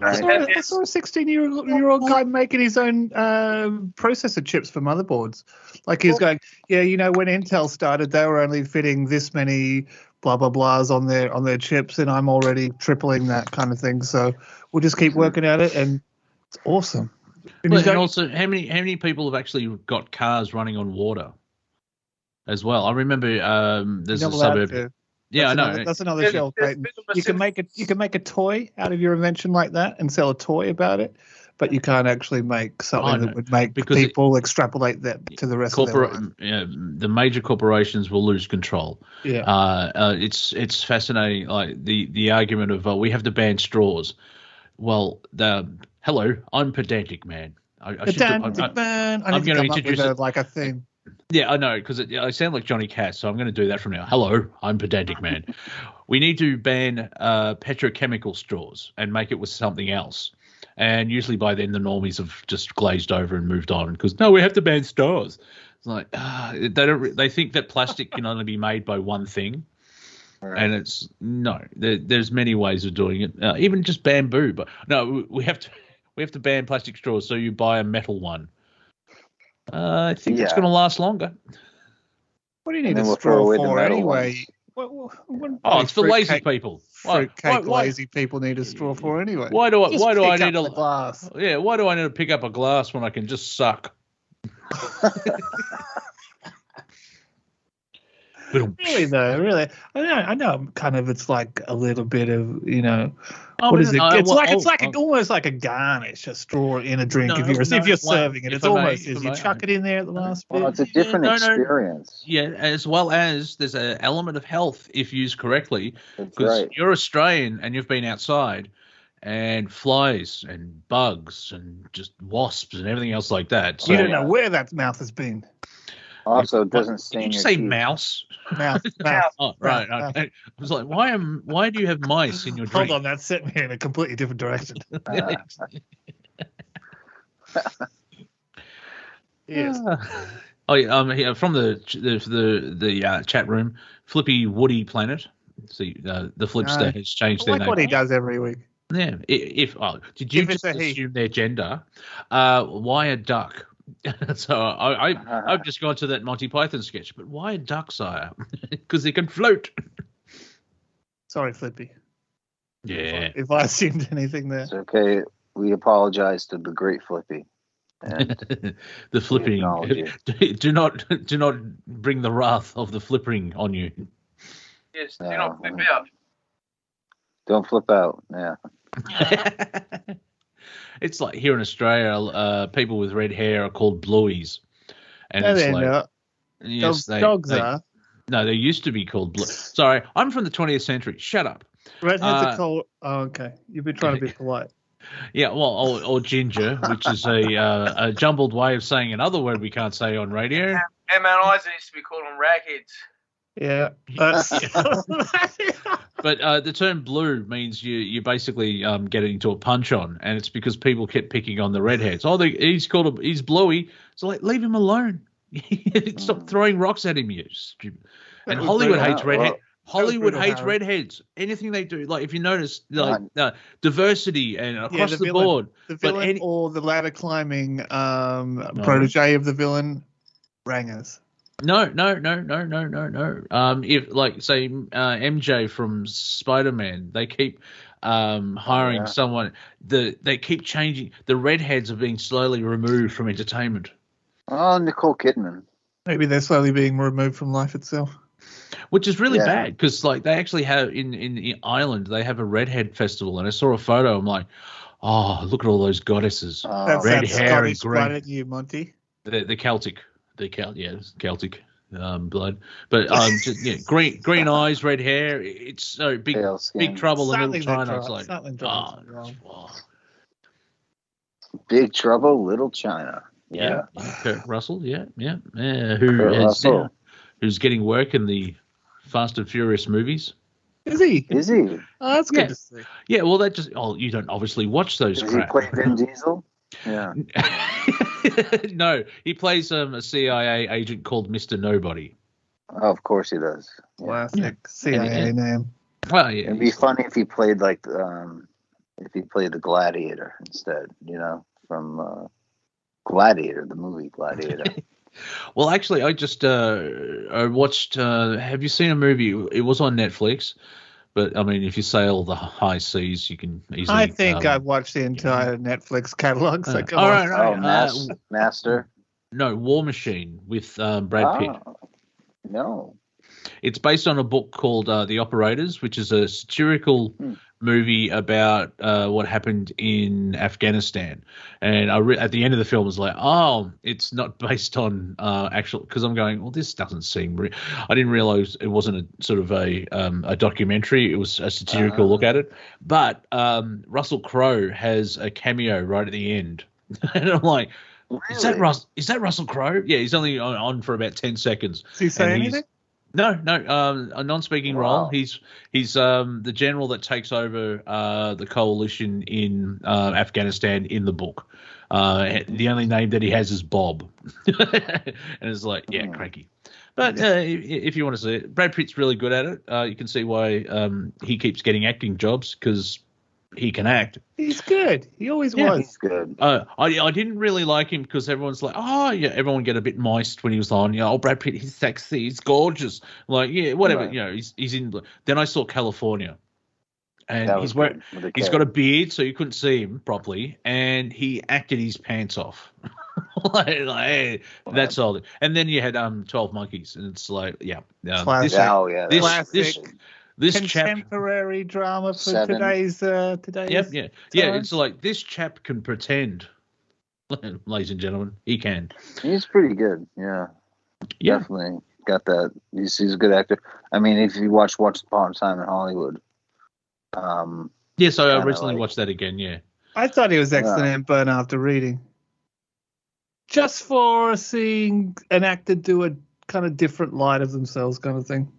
I saw a 16-year-old guy making his own processor chips for motherboards. Like he was going, when Intel started, they were only fitting this many blah blah blahs on their chips, and I'm already tripling that kind of thing. So we'll just keep working at it, and it's awesome. And also, how many people have actually got cars running on water as well? I remember there's a suburb. Yeah, I know. That's another show. You can make a toy out of your invention like that and sell a toy about it, but you can't actually make something that would make people extrapolate that to the rest of their life. The major corporations will lose control. Yeah. It's fascinating. Like the argument of we have to ban straws. Well, hello, I'm pedantic, man. I'm going to introduce it like a theme. Yeah, I know, because I sound like Johnny Cash, so I'm going to do that from now. Hello, I'm pedantic, man. We need to ban petrochemical straws and make it with something else. And usually by then the normies have just glazed over and moved on because, no, we have to ban straws. It's like, they think that plastic can only be made by one thing. Right. And there's many ways of doing it. Even just bamboo. But no, we have to ban plastic straws, so you buy a metal one. I think it's going to last longer. What do you need a straw for anyway? It's for lazy people. Lazy people need a straw for anyway. Why do I need a glass? Yeah, why do I need to pick up a glass when I can just suck? Really though, really. I know. Kind of, it's like a little bit of what is it? It's almost like a garnish, a straw in a drink. If you're serving it, it's almost as you chuck it in there at the last bit. It's a different experience. Yeah, as well as there's an element of health if used correctly. Because you're Australian and you've been outside, and flies and bugs and just wasps and everything else like that. So, you don't know where that mouth has been. Also, it doesn't stain your teeth. Did you say mouse? Mouse. Oh, right. Okay. I was like, why do you have mice in your drink? Hold on, that sent me in a completely different direction. Yes. From the chat room, Flippy Woody Planet. See, the Flipster has changed their name. What he does every week. Yeah. Did you just assume their gender? Why a duck? So I've just gone to that Monty Python sketch, but why a duck, sire? Because they can float. Sorry, Flippy. Yeah. If I assumed anything there. It's okay. We apologize to the great Flippy. And the flipping. Do not bring the wrath of the flipping on you. Yes, do not flip out. Don't flip out. Yeah. It's like here in Australia, people with red hair are called blueies. And no, it's they're like, not. Yes, dogs are. No, they used to be called blue. Sorry, I'm from the 20th century. Shut up. Redheads are called. Oh, okay. You've been trying to be polite. Yeah, well, or ginger, which is a jumbled way of saying another word we can't say on radio. MNIs used to be called them ragheads. Yeah. But the term blue means you basically getting into a punch on, and it's because people kept picking on the redheads. Oh, he's bluey. So leave him alone. Stop throwing rocks at him, you stupid. And Hollywood hates redheads. Hollywood hates redheads. Anything they do, like if you notice, like diversity and across the board. The villain or the ladder climbing protege of the villain, rangers. No. If like say MJ from Spider-Man, they keep hiring someone. They keep changing. The redheads are being slowly removed from entertainment. Oh, Nicole Kidman. Maybe they're slowly being removed from life itself. Which is really bad because like they actually have in Ireland they have a redhead festival, and I saw a photo. I'm like, oh, look at all those goddesses, red hair and green. At you, Monty. The Celtic. Celtic blood, but green eyes, red hair. It's so big trouble in Little China. It's like, Big Trouble, Little China. Yeah. Kurt Russell. Yeah. Who's getting work in the Fast and Furious movies. Is he? Is he? Oh, that's good to see. Yeah, well, that just you don't obviously watch those Does crap. he play Vin Diesel? Yeah. No, he plays a CIA agent called Mr. Nobody. Oh, of course he does. Yeah. Classic CIA name. Well, yeah, It'd be funny if he played like if he played the Gladiator instead, from Gladiator, the movie Gladiator. Well, actually, I just I watched. Have you seen a movie? It was on Netflix, but I mean, if you sail the high seas, you can easily. I think I've watched the entire Netflix catalog. So come all on. right. Master. No, War Machine with Brad Pitt. No. It's based on a book called The Operators, which is a satirical movie about what happened in Afghanistan. And at the end of the film, I was like, oh, it's not based on actual, because I'm going, well, this doesn't seem real. I didn't realize it wasn't a sort of a documentary. It was a satirical look at it. But Russell Crowe has a cameo right at the end. And I'm like, really? Is that Russell Crowe? Yeah, he's only on for about 10 seconds. Does he say anything? No, a non-speaking role. He's the general that takes over the coalition in Afghanistan in the book. The only name that he has is Bob, and it's like, yeah, cranky. But if you want to see it, Brad Pitt's really good at it. You can see why he keeps getting acting jobs, because he can act. He's good. He always was. He's good. I didn't really like him because everyone's like, oh yeah, everyone get a bit moist when he was on. Oh, Brad Pitt, he's sexy, he's gorgeous. Like, yeah, whatever. Right. He's in. Then I saw California, and he's got a beard, so you couldn't see him properly, and he acted his pants off. Hey, that's all. And then you had 12 Monkeys, and it's like, this contemporary drama for Seven. today's. Yeah. It's like, this chap can pretend, ladies and gentlemen. He can. He's pretty good. Yeah. Definitely got that. He's a good actor. I mean, if you watch Once Upon a Time in Hollywood. So I recently watched that again. Yeah. I thought he was excellent in Burn After Reading. Just for seeing an actor do a kind of different light of themselves, kind of thing.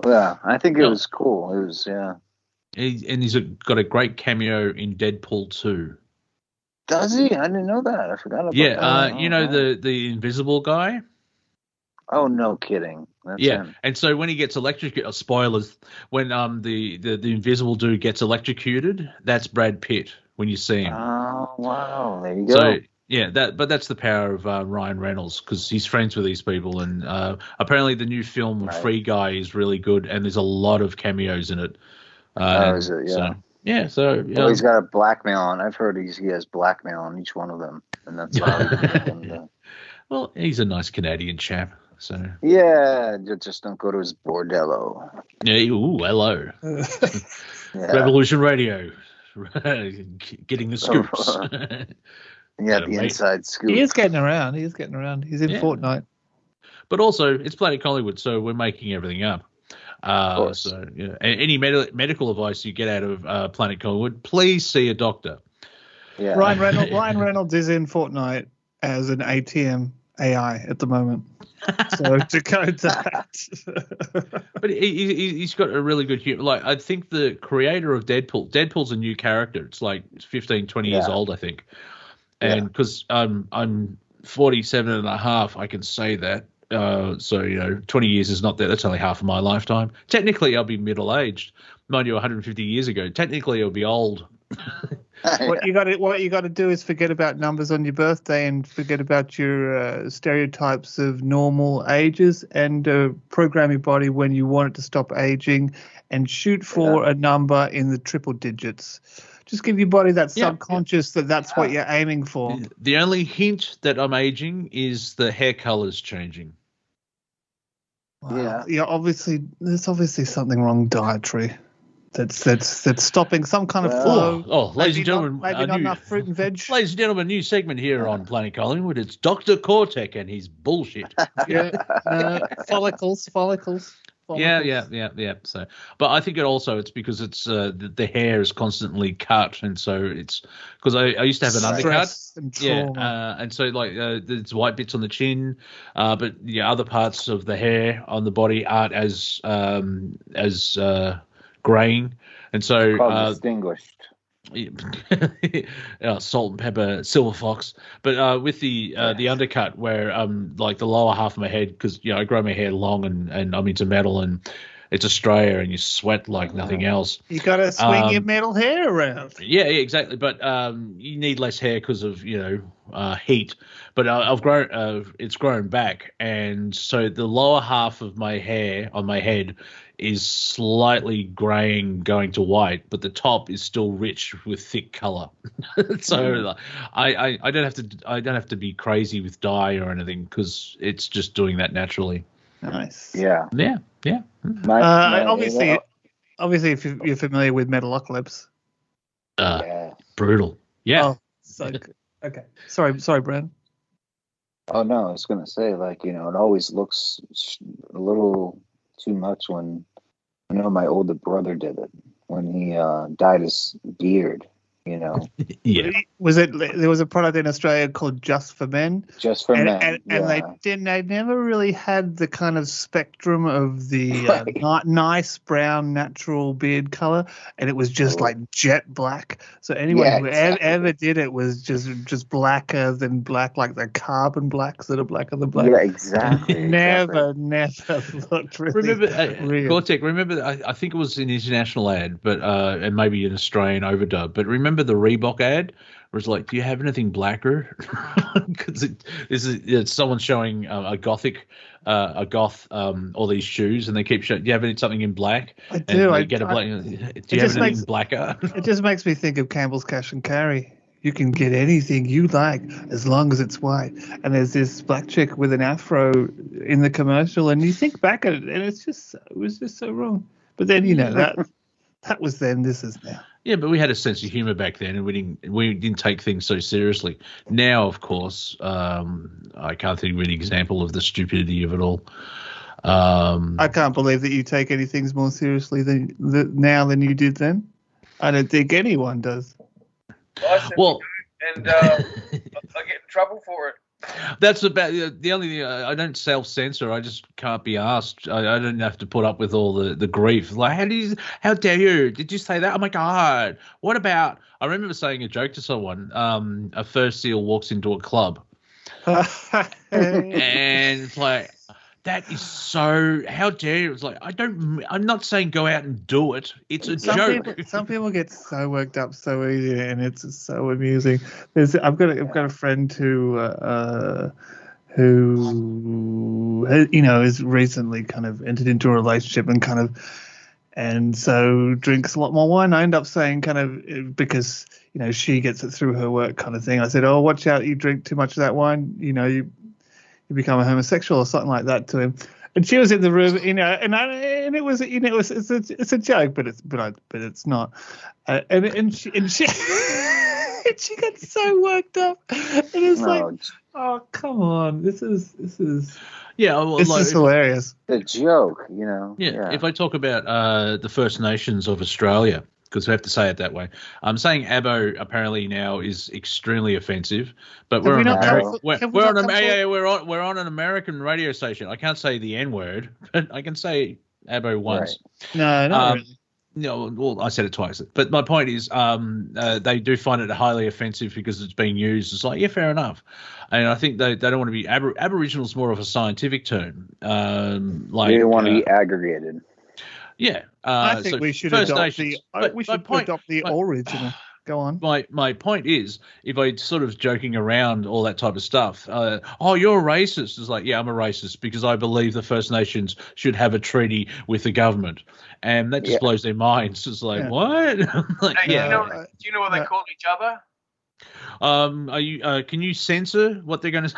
Yeah, I think it was cool. It was, He's got a great cameo in Deadpool 2. Does he? I didn't know that. I forgot about that. The invisible guy? Oh, no kidding. That's him. And so when he gets electrocuted, spoilers, when the invisible dude gets electrocuted, that's Brad Pitt when you see him. Oh, wow. There you go. So, that's the power of Ryan Reynolds, because he's friends with these people, and apparently the new film Free Guy is really good, and there's a lot of cameos in it. Is it? Yeah. So he's got a blackmail on. I've heard he has blackmail on each one of them, and that's how Well, he's a nice Canadian chap. So just don't go to his bordello. Yeah. Ooh, hello. Revolution Radio, getting the scoops. Yeah, the inside scoop. He is getting around. He's in Fortnite. But also, it's Planet Collingwood, so we're making everything up. So, any medical advice you get out of Planet Collingwood, please see a doctor. Yeah. Ryan Reynolds is in Fortnite as an ATM AI at the moment. So to code that. But he's got a really good humor. Like, I think the creator of Deadpool's a new character. It's like 15, 20 years old, I think. And because I'm 47 and a half, I can say that. So, 20 years is not that. That's only half of my lifetime. Technically, I'll be middle-aged. Mind you, 150 years ago. Technically, I'll be old. What you got to do is forget about numbers on your birthday and forget about your stereotypes of normal ages, and program your body when you want it to stop aging, and shoot for a number in the triple digits. Just give your body that subconscious that's what you're aiming for. The only hint that I'm aging is the hair color's changing. Wow. Yeah. There's obviously something wrong dietary. That's stopping some kind of flow. Ladies and gentlemen, maybe not enough fruit and veg. Ladies and gentlemen, new segment here on Planet Collingwood. It's Dr. Cortek and his bullshit. Follicles. follicles. So, but I think it's because it's the hair is constantly cut, and so it's because I used to have an undercut, and trauma. and so like there's white bits on the chin, but other parts of the hair on the body aren't as graying, and so distinguished. Salt and pepper, silver fox, but with the undercut where like the lower half of my head, because I grow my hair long and I'm into metal, and it's Australia and you sweat like nothing else. You gotta swing your metal hair around. Yeah, exactly. But you need less hair because of heat. But I've grown, it's grown back, and so the lower half of my hair on my head is slightly graying, going to white, but the top is still rich with thick color. So I don't have to be crazy with dye or anything, because it's just doing that naturally. Nice. Yeah. Obviously, if you're familiar with Metalocalypse. Brutal. Yeah. Oh, so good. Okay. Sorry, Brad. Oh no, I was gonna say, like, it always looks a little too much when my older brother did it when he dyed his beard. Yeah. There was a product in Australia called Just for Men. Just for Men. And they never really had the kind of spectrum of the nice brown natural beard color, and it was just like jet black. So anyone who ever did it was just blacker than black, like the carbon blacks that are blacker than black. Yeah, exactly. Never looked really remember real. Cortek, remember I think it was an international ad, but and maybe an Australian overdub, but remember the Reebok ad where it's like, do you have anything blacker? Because it's someone showing a goth all these shoes, and they keep showing, do you have something in black? I do. I get a black. Do you have anything blacker? It just makes me think of Campbell's Cash and Carry. You can get anything you like as long as it's white. And there's this black chick with an afro in the commercial, and you think back at it, and it was just so wrong. But then that was then. This is now. Yeah, but we had a sense of humor back then, and we didn't take things so seriously. Now, of course, I can't think of any example of the stupidity of it all. I can't believe that you take anything more seriously now than you did then. I don't think anyone does. Well, and I get in trouble for it. That's about the only thing. I don't self-censor. I just can't be asked. I don't have to put up with all the grief. Like, how dare you? Did you say that? Oh my God! What about? I remember saying a joke to someone. A fur seal walks into a club, and it's like, that is so. How dare you? It's like, I'm not saying go out and do it. It's a joke. Some people get so worked up so easy, and it's so amusing. I've got a friend who has recently kind of entered into a relationship and so drinks a lot more wine. I end up saying kind of, because she gets it through her work kind of thing. I said, oh, watch out! You drink too much of that wine, you become a homosexual or something like that to him. And she was in the room, and it was, it's a joke, but it's not. And she she gets so worked up, and it's like, oh, come on, this is yeah, well, this is hilarious. The joke, Yeah, if I talk about the First Nations of Australia, because we have to say it that way. I'm saying Abo apparently now is extremely offensive, but we're on an American radio station. I can't say the N word, but I can say Abo once. Right. No, not really. No, well, I said it twice. But my point is, they do find it highly offensive because it's being used. It's like, yeah, fair enough. And I think they don't want to be Aboriginal is more of a scientific term. They don't want to be aggregated. Yeah, I think we should adopt the original. Go on. My point is, if I sort of joking around all that type of stuff, oh, you're a racist. It's like, yeah, I'm a racist because I believe the First Nations should have a treaty with the government, and that just blows their minds. It's like, what? Like, do you know what they call each other? Are you? Can you censor what they're going to say?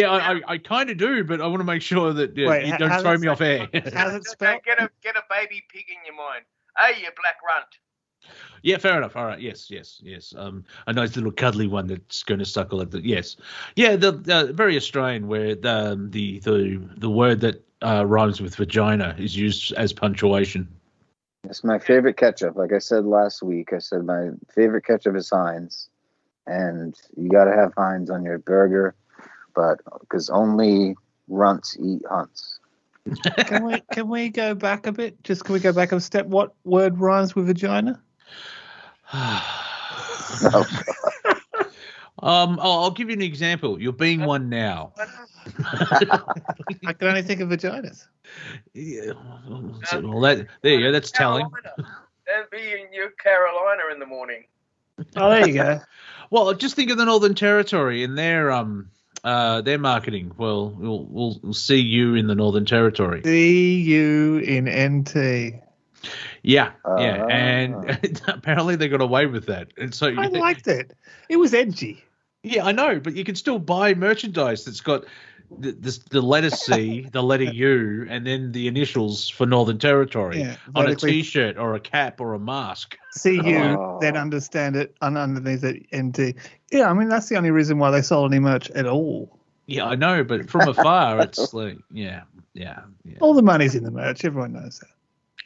I kind of do, but I want to make sure that you don't throw me off air. How's it spelled? Get a baby pig in your mind. Hey, you black runt. Yeah, fair enough. All right. Yes. A nice little cuddly one that's going to suckle at the yes. Yeah, the very Australian, where the word that rhymes with vagina is used as punctuation. It's my favorite ketchup. Like I said last week, I said my favorite ketchup is Heinz, and you got to have Heinz on your burger, but because only runts eat hunts. Can we go back a bit? Can we go back a step? What word rhymes with vagina? I'll give you an example. You're being one now. I can only think of vaginas. Yeah. Well, there you go. That's telling. That'd be in New Carolina in the morning. Oh, there you go. Well, just think of the Northern Territory and their marketing. Well, we'll see you in the Northern Territory. See you in NT. Yeah, and apparently they got away with that. And so I liked it. It was edgy. Yeah, I know, but you can still buy merchandise that's got the letter C, the letter U, and then the initials for Northern Territory on a T-shirt or a cap or a mask. CU, then understand it, and underneath it NT. Yeah, I mean, that's the only reason why they sold any merch at all. Yeah, I know, but from afar, it's like, yeah. All the money's in the merch. Everyone knows that.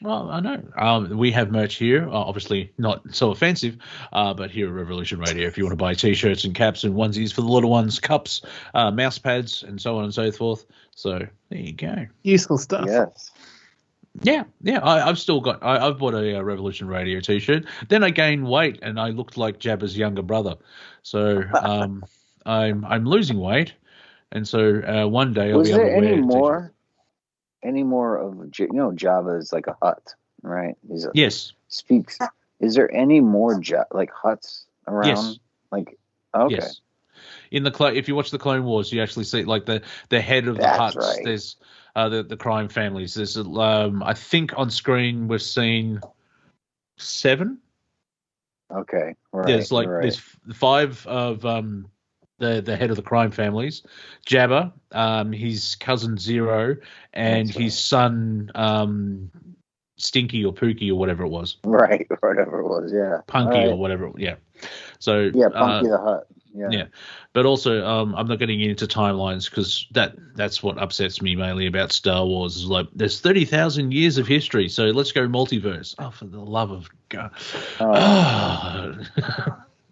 Well, I know. We have merch here, obviously not so offensive, but here at Revolution Radio, if you want to buy T-shirts and caps and onesies for the little ones, cups, mouse pads, and so on and so forth. So there you go. Useful stuff. Yes. Yeah. I've still got. I've bought a Revolution Radio T-shirt. Then I gained weight and I looked like Jabba's younger brother. So I'm losing weight, and so one day I'll be able to wear any more of Java is like a hut, right? Yes. Speaks. Is there any more like huts around? Yes. Like okay. Yes. In if you watch the Clone Wars, you actually see like the head of the huts. Right. There's the crime families. There's I think on screen we've seen 7. Okay. Right. There's 5 of the head of the crime families, Jabba, his cousin Zero, and his son Stinky or Pookie or whatever it was. Right, whatever it was, yeah. Punky or whatever, yeah. So Punky the Hut. Yeah. But also, I'm not getting into timelines because that's what upsets me mainly about Star Wars. Is like there's 30,000 years of history, so let's go multiverse. Oh, for the love of God!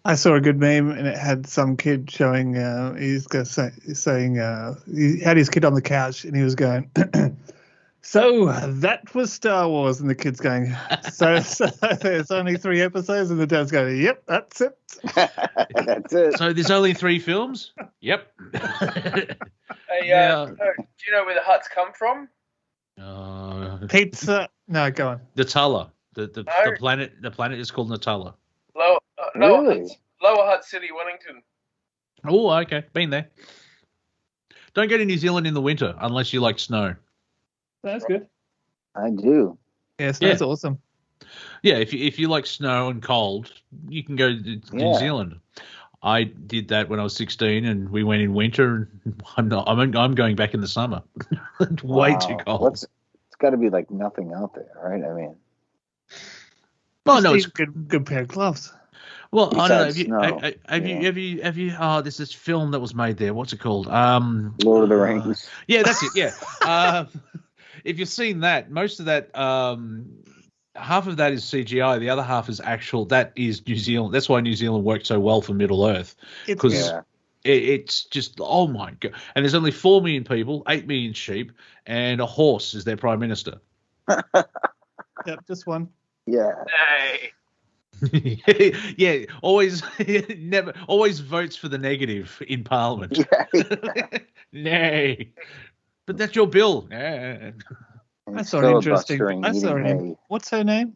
I saw a good meme and it had some kid showing he had his kid on the couch and he was going, so that was Star Wars, and the kid's going, so there's only 3 episodes, and the dad's going, yep, that's it. That's it. So there's only 3 films? Yep. Hey, do you know where the huts come from? Pizza. No, go on. Natala. The planet is called Natala. Lower Hutt City, Wellington. Oh, okay. Been there. Don't go to New Zealand in the winter unless you like snow. That's good. I do. Yeah, snow's awesome. Yeah, if you like snow and cold, you can go to New Zealand. I did that when I was 16, and we went in winter. And I'm going back in the summer. Way too cold. It's got to be like nothing out there, right? I mean, well, no, it's good pair of gloves. Well, I don't know. Have you? Oh, there's this film that was made there. What's it called? Lord of the Rings. Yeah, that's it. Yeah. If you've seen that, most of that, half of that is CGI. The other half is actual. That is New Zealand. That's why New Zealand worked so well for Middle Earth, because it's just, oh my God. And there's only 4 million people, 8 million sheep, and a horse is their prime minister. Yep, just one. Yeah. Hey. Yeah, always votes for the negative in Parliament. Nay. But that's your bill. I saw an interesting. I saw him. What's her name?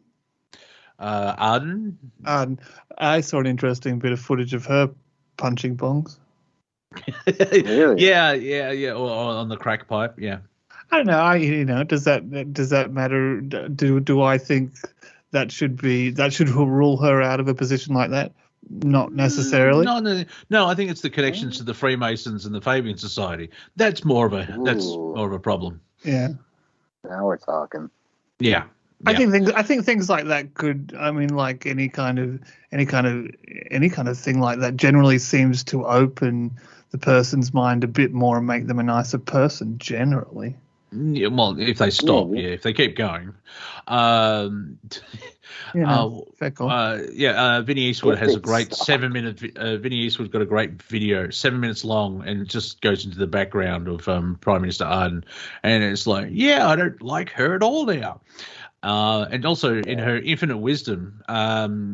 Arden. I saw an interesting bit of footage of her punching bongs. Really? Yeah. Or on the crack pipe. Yeah. I don't know. Does that matter? Do I think that should rule her out of a position like that? Not necessarily. No. I think it's the connections to the Freemasons and the Fabian Society. That's more of a problem. Yeah. Now we're talking. Yeah. I think things like that could. I mean, like any kind of thing like that generally seems to open the person's mind a bit more and make them a nicer person. Generally. Yeah, well, if they stop, if they keep going. Fair call. Vinny Eastwood has a great 7-minute. Vinny Eastwood's got a great video, 7 minutes long, and it just goes into the background of Prime Minister Arden, and it's like, I don't like her at all now. And also, in her infinite wisdom,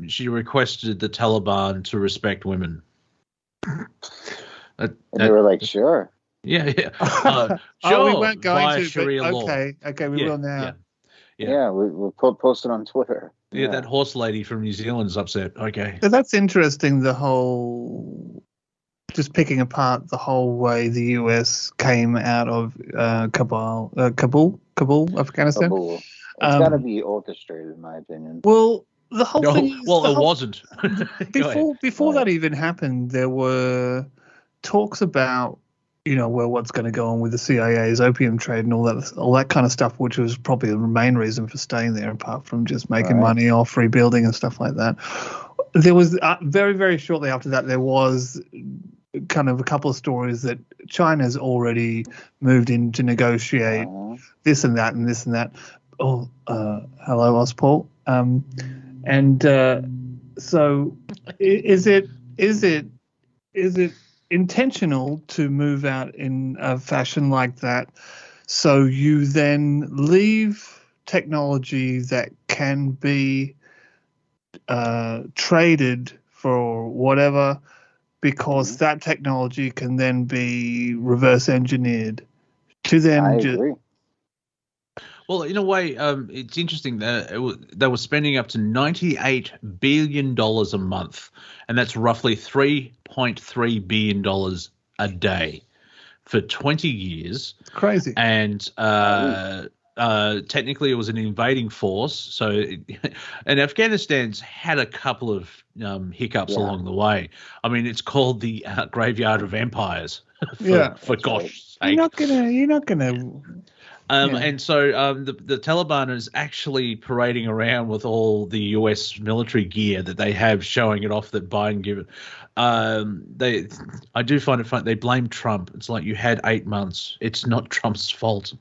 she requested the Taliban to respect women. And they were like, sure. Yeah. Sure. We weren't going to. Sharia law. Okay, we will now. Yeah, we'll post it on Twitter. Yeah, that horse lady from New Zealand's upset. Okay. So that's interesting. The whole, just picking apart the whole way the US came out of Kabul, Afghanistan. Kabul. It's got to be orchestrated, in my opinion. Well, the whole thing. It wasn't. Before that even happened, there were talks about, what's going to go on with the CIA's opium trade and all that kind of stuff, which was probably the main reason for staying there, apart from just making money off rebuilding and stuff like that. There was very, very shortly after that, there was kind of a couple of stories that China's already moved in to negotiate this and that and this and that. Oh, hello, Ospaul. So is it intentional to move out in a fashion like that, so you then leave technology that can be traded for whatever, because that technology can then be reverse engineered to then I agree. Well, in a way, it's interesting that they were spending up to $98 billion a month, and that's roughly $3.3 billion a day for 20 years. It's crazy. And technically it was an invading force. So, and Afghanistan's had a couple of hiccups along the way. I mean, it's called the graveyard of empires, for gosh sake. You're not gonna. And so the Taliban is actually parading around with all the US military gear that they have, showing it off that Biden given. I do find it fun. They blame Trump. It's like, you had 8 months. It's not Trump's fault.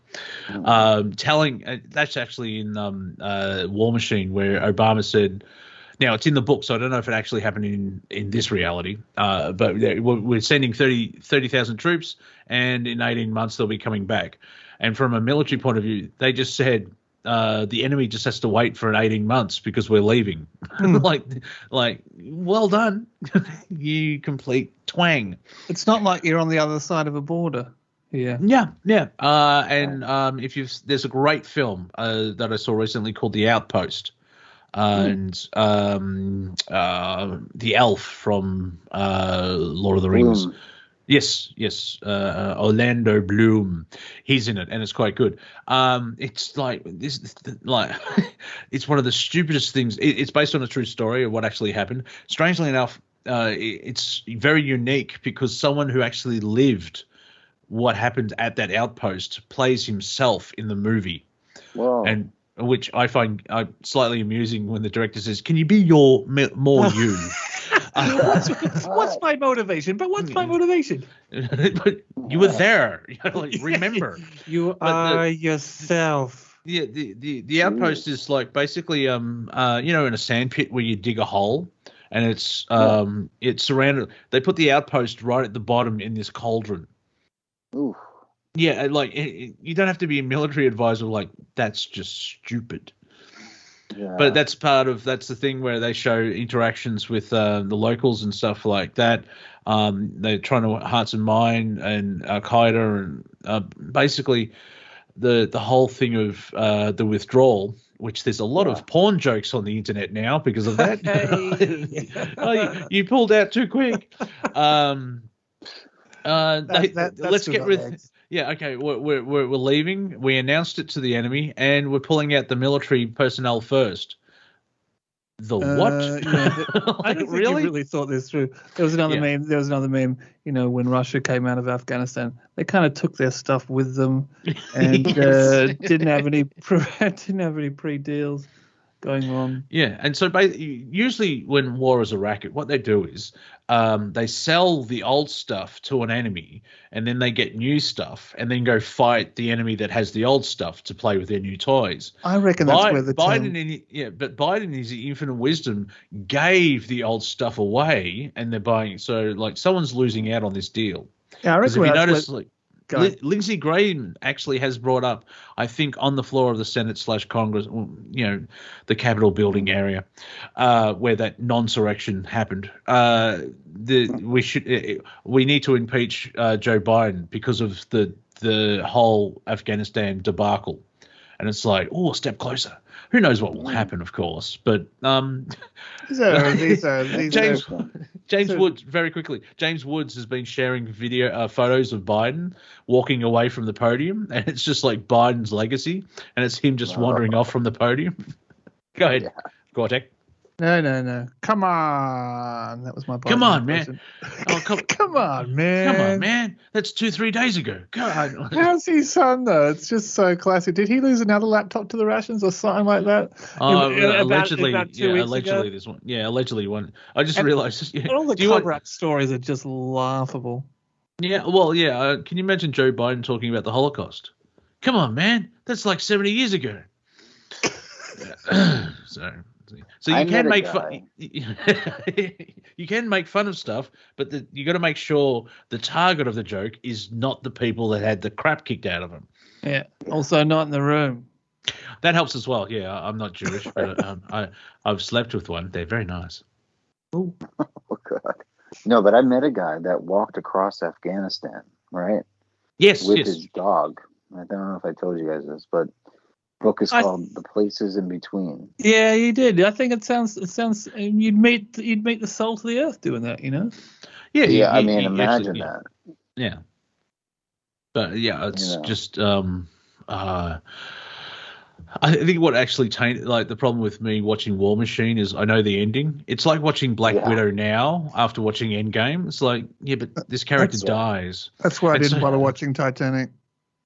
That's actually in War Machine, where Obama said. Now, it's in the book, so I don't know if it actually happened in this reality. But we're sending 30,000 troops, and in 18 months they'll be coming back. And from a military point of view, they just said the enemy just has to wait for 18 months because we're leaving. like, well done, you complete twang. It's not like you're on the other side of a border. Yeah. There's a great film that I saw recently called The Outpost. And the elf from Lord of the Rings. Bloom. Yes. Orlando Bloom. He's in it, and it's quite good. It's like this, it's one of the stupidest things. It's based on a true story of what actually happened. Strangely enough, it's very unique because someone who actually lived what happened at that outpost plays himself in the movie. Wow. And which I find slightly amusing when the director says, "Can you be more you?" What's my motivation? But what's my motivation? But you were there. Remember, you are yourself. Yeah, the outpost is like basically in a sand pit where you dig a hole, and it's surrounded. They put the outpost right at the bottom in this cauldron. Ooh. Yeah, you don't have to be a military advisor. Like, that's just stupid. Yeah. But that's the thing where they show interactions with the locals and stuff like that. They're trying to hearts and mind and Al-Qaeda and basically the whole thing of the withdrawal, which there's a lot of porn jokes on the internet now because of that. You pulled out too quick. Let's get rid. Yeah, okay. We're leaving. We announced it to the enemy, and we're pulling out the military personnel first. The what? I don't think you really thought this through. There was another meme. When Russia came out of Afghanistan, they kind of took their stuff with them, and didn't have any pre-deals. going wrong. Yeah, and so usually when war is a racket, what they do is they sell the old stuff to an enemy, and then they get new stuff, and then go fight the enemy that has the old stuff to play with their new toys. I reckon that's where the Biden, but Biden in his infinite wisdom gave the old stuff away, and they're buying. So like someone's losing out on this deal. Yeah, I reckon if you that's notice, like. Lindsey Graham actually has brought up, I think, on the floor of the Senate/Congress, the Capitol building area, where that non-surrection happened. We need to impeach Joe Biden because of the whole Afghanistan debacle, and it's like, oh, a step closer. Who knows what will happen, of course, but these are James Woods, very quickly. James Woods has been sharing photos of Biden walking away from the podium, and it's just like Biden's legacy, and it's him just wandering off from the podium. Go ahead, Cortek. No. Come on. That was my Biden Come on, man. Come on, man. Come on, man. That's 2-3 days ago. God. How's his son, though? It's just so classic. Did he lose another laptop to the Russians or something like that? Allegedly, about 2 weeks allegedly ago? This one. Yeah, allegedly one. I just realized. Yeah. All the cover-up stories are just laughable. Yeah, well, yeah. Can you imagine Joe Biden talking about the Holocaust? Come on, man. That's like 70 years ago. So you can make fun. You can make fun of stuff, but you got to make sure the target of the joke is not the people that had the crap kicked out of them. Yeah. Also, not in the room. That helps as well. Yeah, I'm not Jewish, but I've slept with one. They're very nice. Oh God. No, but I met a guy that walked across Afghanistan, right? Yes, with his dog. I don't know if I told you guys this, but book is called The Places in Between. Yeah, you did. I think it sounds you'd meet the salt of the earth doing that, Yeah, I mean, imagine that. Yeah. But yeah, it's just I think what actually tainted, like, the problem with me watching War Machine is I know the ending. It's like watching Black Widow now after watching Endgame. It's like, yeah, but this character dies. That's why I didn't bother watching Titanic.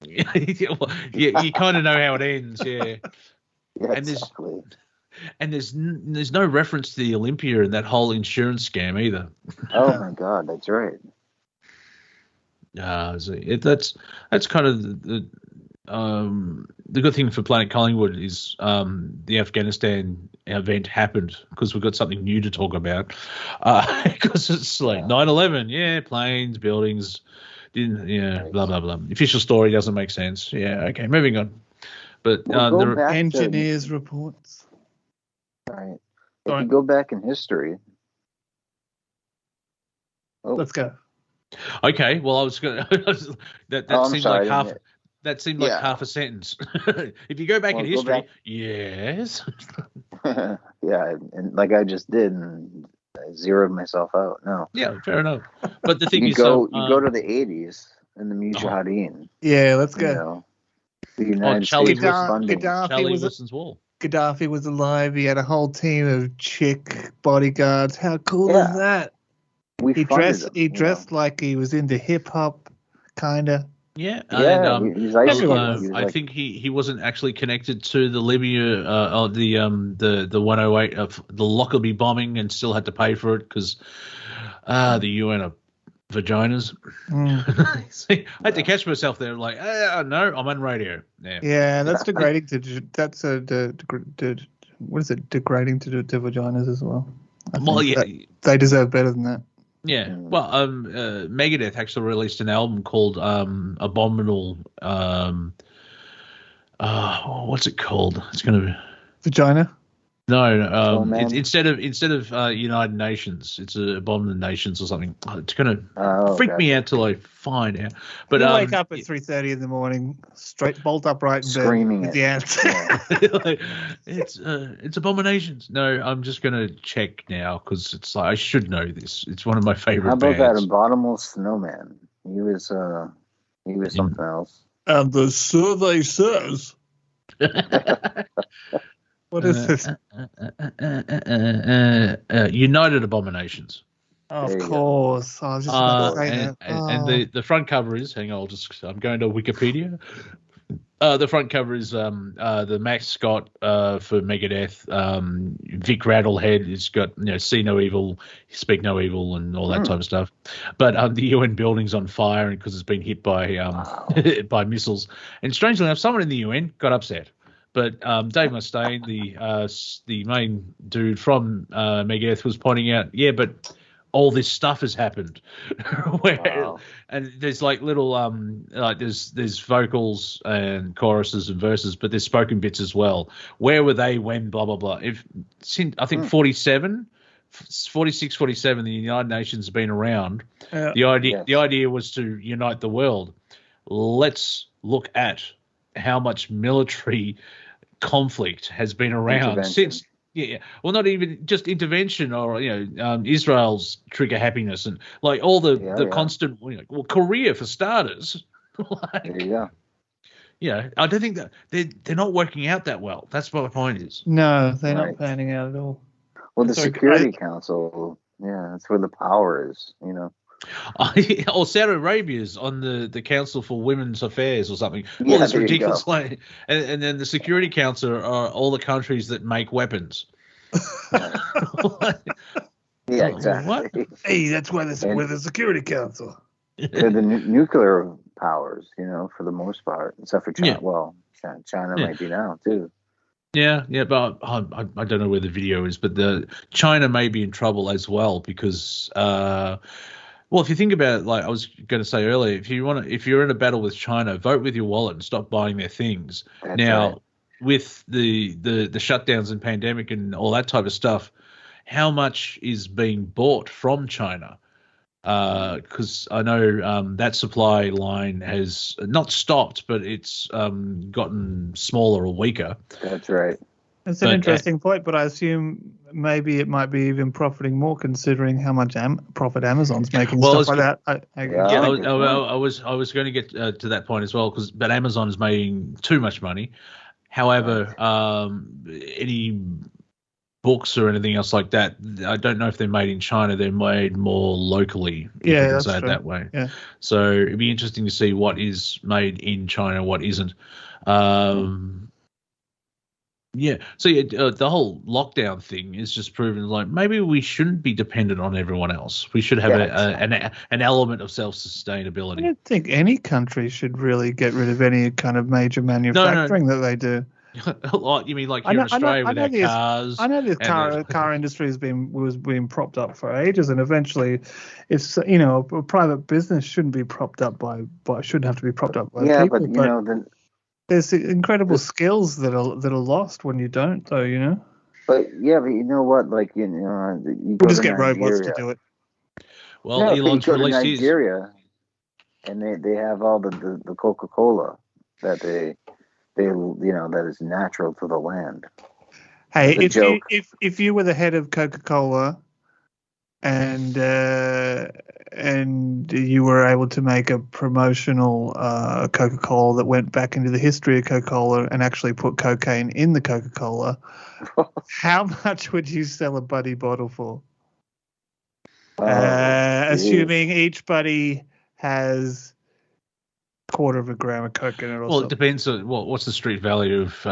Yeah, you kind of know how it ends, yeah. And exactly. there's no reference to the Olympia and that whole insurance scam either. Oh my God, that's right. That's kind of the good thing for Planet Collingwood is the Afghanistan event happened because we've got something new to talk about. Because it's like 9/11, planes, buildings. Blah blah blah. The official story doesn't make sense. Yeah, okay, moving on. But the engineers' reports. Right. If you go back in history. Let's go. Okay. Well, I was going to. That seemed like half. That seemed like half a sentence. If you go back in history, yes. Yeah, and like I just did, and I zeroed myself out. No. Yeah, fair enough. But the thing you is, go to the 80s and the Mujahideen. Yeah, let's go. The United States funding. Gaddafi was alive. He had a whole team of chick bodyguards. How cool is that? He dressed like he was into hip hop, kinda. Yeah, and, I think he wasn't actually connected to the Libya, the 108 of the Lockerbie bombing, and still had to pay for it because the UN are vaginas. See, I had to catch myself there, like, no, I'm on radio. Yeah, that's degrading what is it? Degrading to vaginas as well. They deserve better than that. Yeah, well, Megadeth actually released an album called Abominable. What's it called? It's going to be Vagina. No, instead of United Nations, it's Abominable Nations or something. It's going to freak me out till I find out. But you wake up at 3:30 in the morning, straight bolt upright in screaming bed with the answer. Like, it's Abominations. No, I'm just going to check now because it's like I should know this. It's one of my favorite. How about bands. that Abominable Snowman? He was something else. And the survey says. What is this? United Abominations. Of course. I was just about to say that. And the front cover is, I'm going to Wikipedia. The front cover is the Max Scott for Megadeth. Vic Rattlehead has got see no evil, speak no evil, and all that type of stuff. But the UN building's on fire because it's been hit by by missiles. And strangely enough, someone in the UN got upset. But Dave Mustaine, the main dude from Megadeth, was pointing out, but all this stuff has happened. And there's like little like there's vocals and choruses and verses, but there's spoken bits as well. Where were they when blah blah blah? I think 46, 47, the United Nations have been around. The idea was to unite the world. Let's look at how much military conflict has been around since. Well, not even just intervention or Israel's trigger happiness and like all the constant. Well, Korea for starters. There you go. I don't think that they're not working out that well. That's what the point is. No, they're not panning out at all. Well, the Security Council, that's where the power is. Or Saudi Arabia's on the Council for Women's Affairs or something. Yeah, this ridiculous and then the Security Council are all the countries that make weapons. Yeah, exactly. What? Hey, that's why we're the Security Council. They're the nuclear powers, for the most part, except for China. Yeah. Well, China might be now too. Yeah, but I don't know where the video is, but China may be in trouble as well because. Well, if you think about it, like I was going to say earlier, if you're in a battle with China, vote with your wallet and stop buying their things. That's now, right. With the shutdowns and pandemic and all that type of stuff, how much is being bought from China? Because I know that supply line has not stopped, but it's gotten smaller or weaker. That's right. That's an interesting point, but I assume maybe it might be even profiting more considering how much profit Amazon's making. Stuff like that. I was going to get to that point as well, but Amazon is making too much money. However, any books or anything else like that, I don't know if they're made in China. They're made more locally. Yeah, that's say true. It that way. Yeah. So it'd be interesting to see what is made in China, what isn't. Yeah. So the whole lockdown thing is just proven like maybe we shouldn't be dependent on everyone else. We should have an element of self-sustainability. I don't think any country should really get rid of any kind of major manufacturing that they do. You mean like here in Australia with our cars? I know the car industry was being propped up for ages, and eventually, it's a private business shouldn't be propped up shouldn't have to be propped up by people. But there's incredible skills that are lost when you don't, though. But you know what? Like you we'll just get robots to do it. Well, Elon's released his. Nigeria, and they have all the Coca-Cola that they that is natural to the land. Hey, if you were the head of Coca-Cola and you were able to make a promotional Coca-Cola that went back into the history of Coca-Cola and actually put cocaine in the Coca-Cola, how much would you sell a buddy bottle for? Assuming each buddy has quarter of a gram of coke in it. Well, it depends on what's the street value of.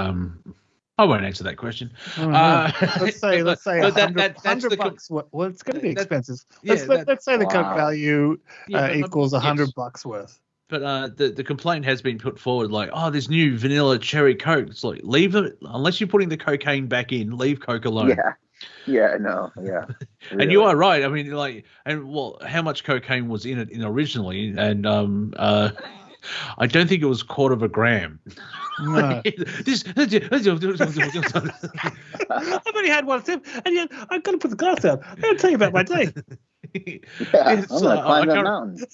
I won't answer that question. Let's say $100. Well, it's going to be expensive. Let's say the coke value equals $100 worth. But the complaint has been put forward like, there's new vanilla cherry Coke. It's like, leave it unless you're putting the cocaine back in. Leave Coke alone. Really. And you are right. I mean, how much cocaine was in it originally? And I don't think it was quarter of a gram. No. I've only had one sip, and yet I've got to put the glass down. I'm going to tell you about my day. I'm going to climb that mountain.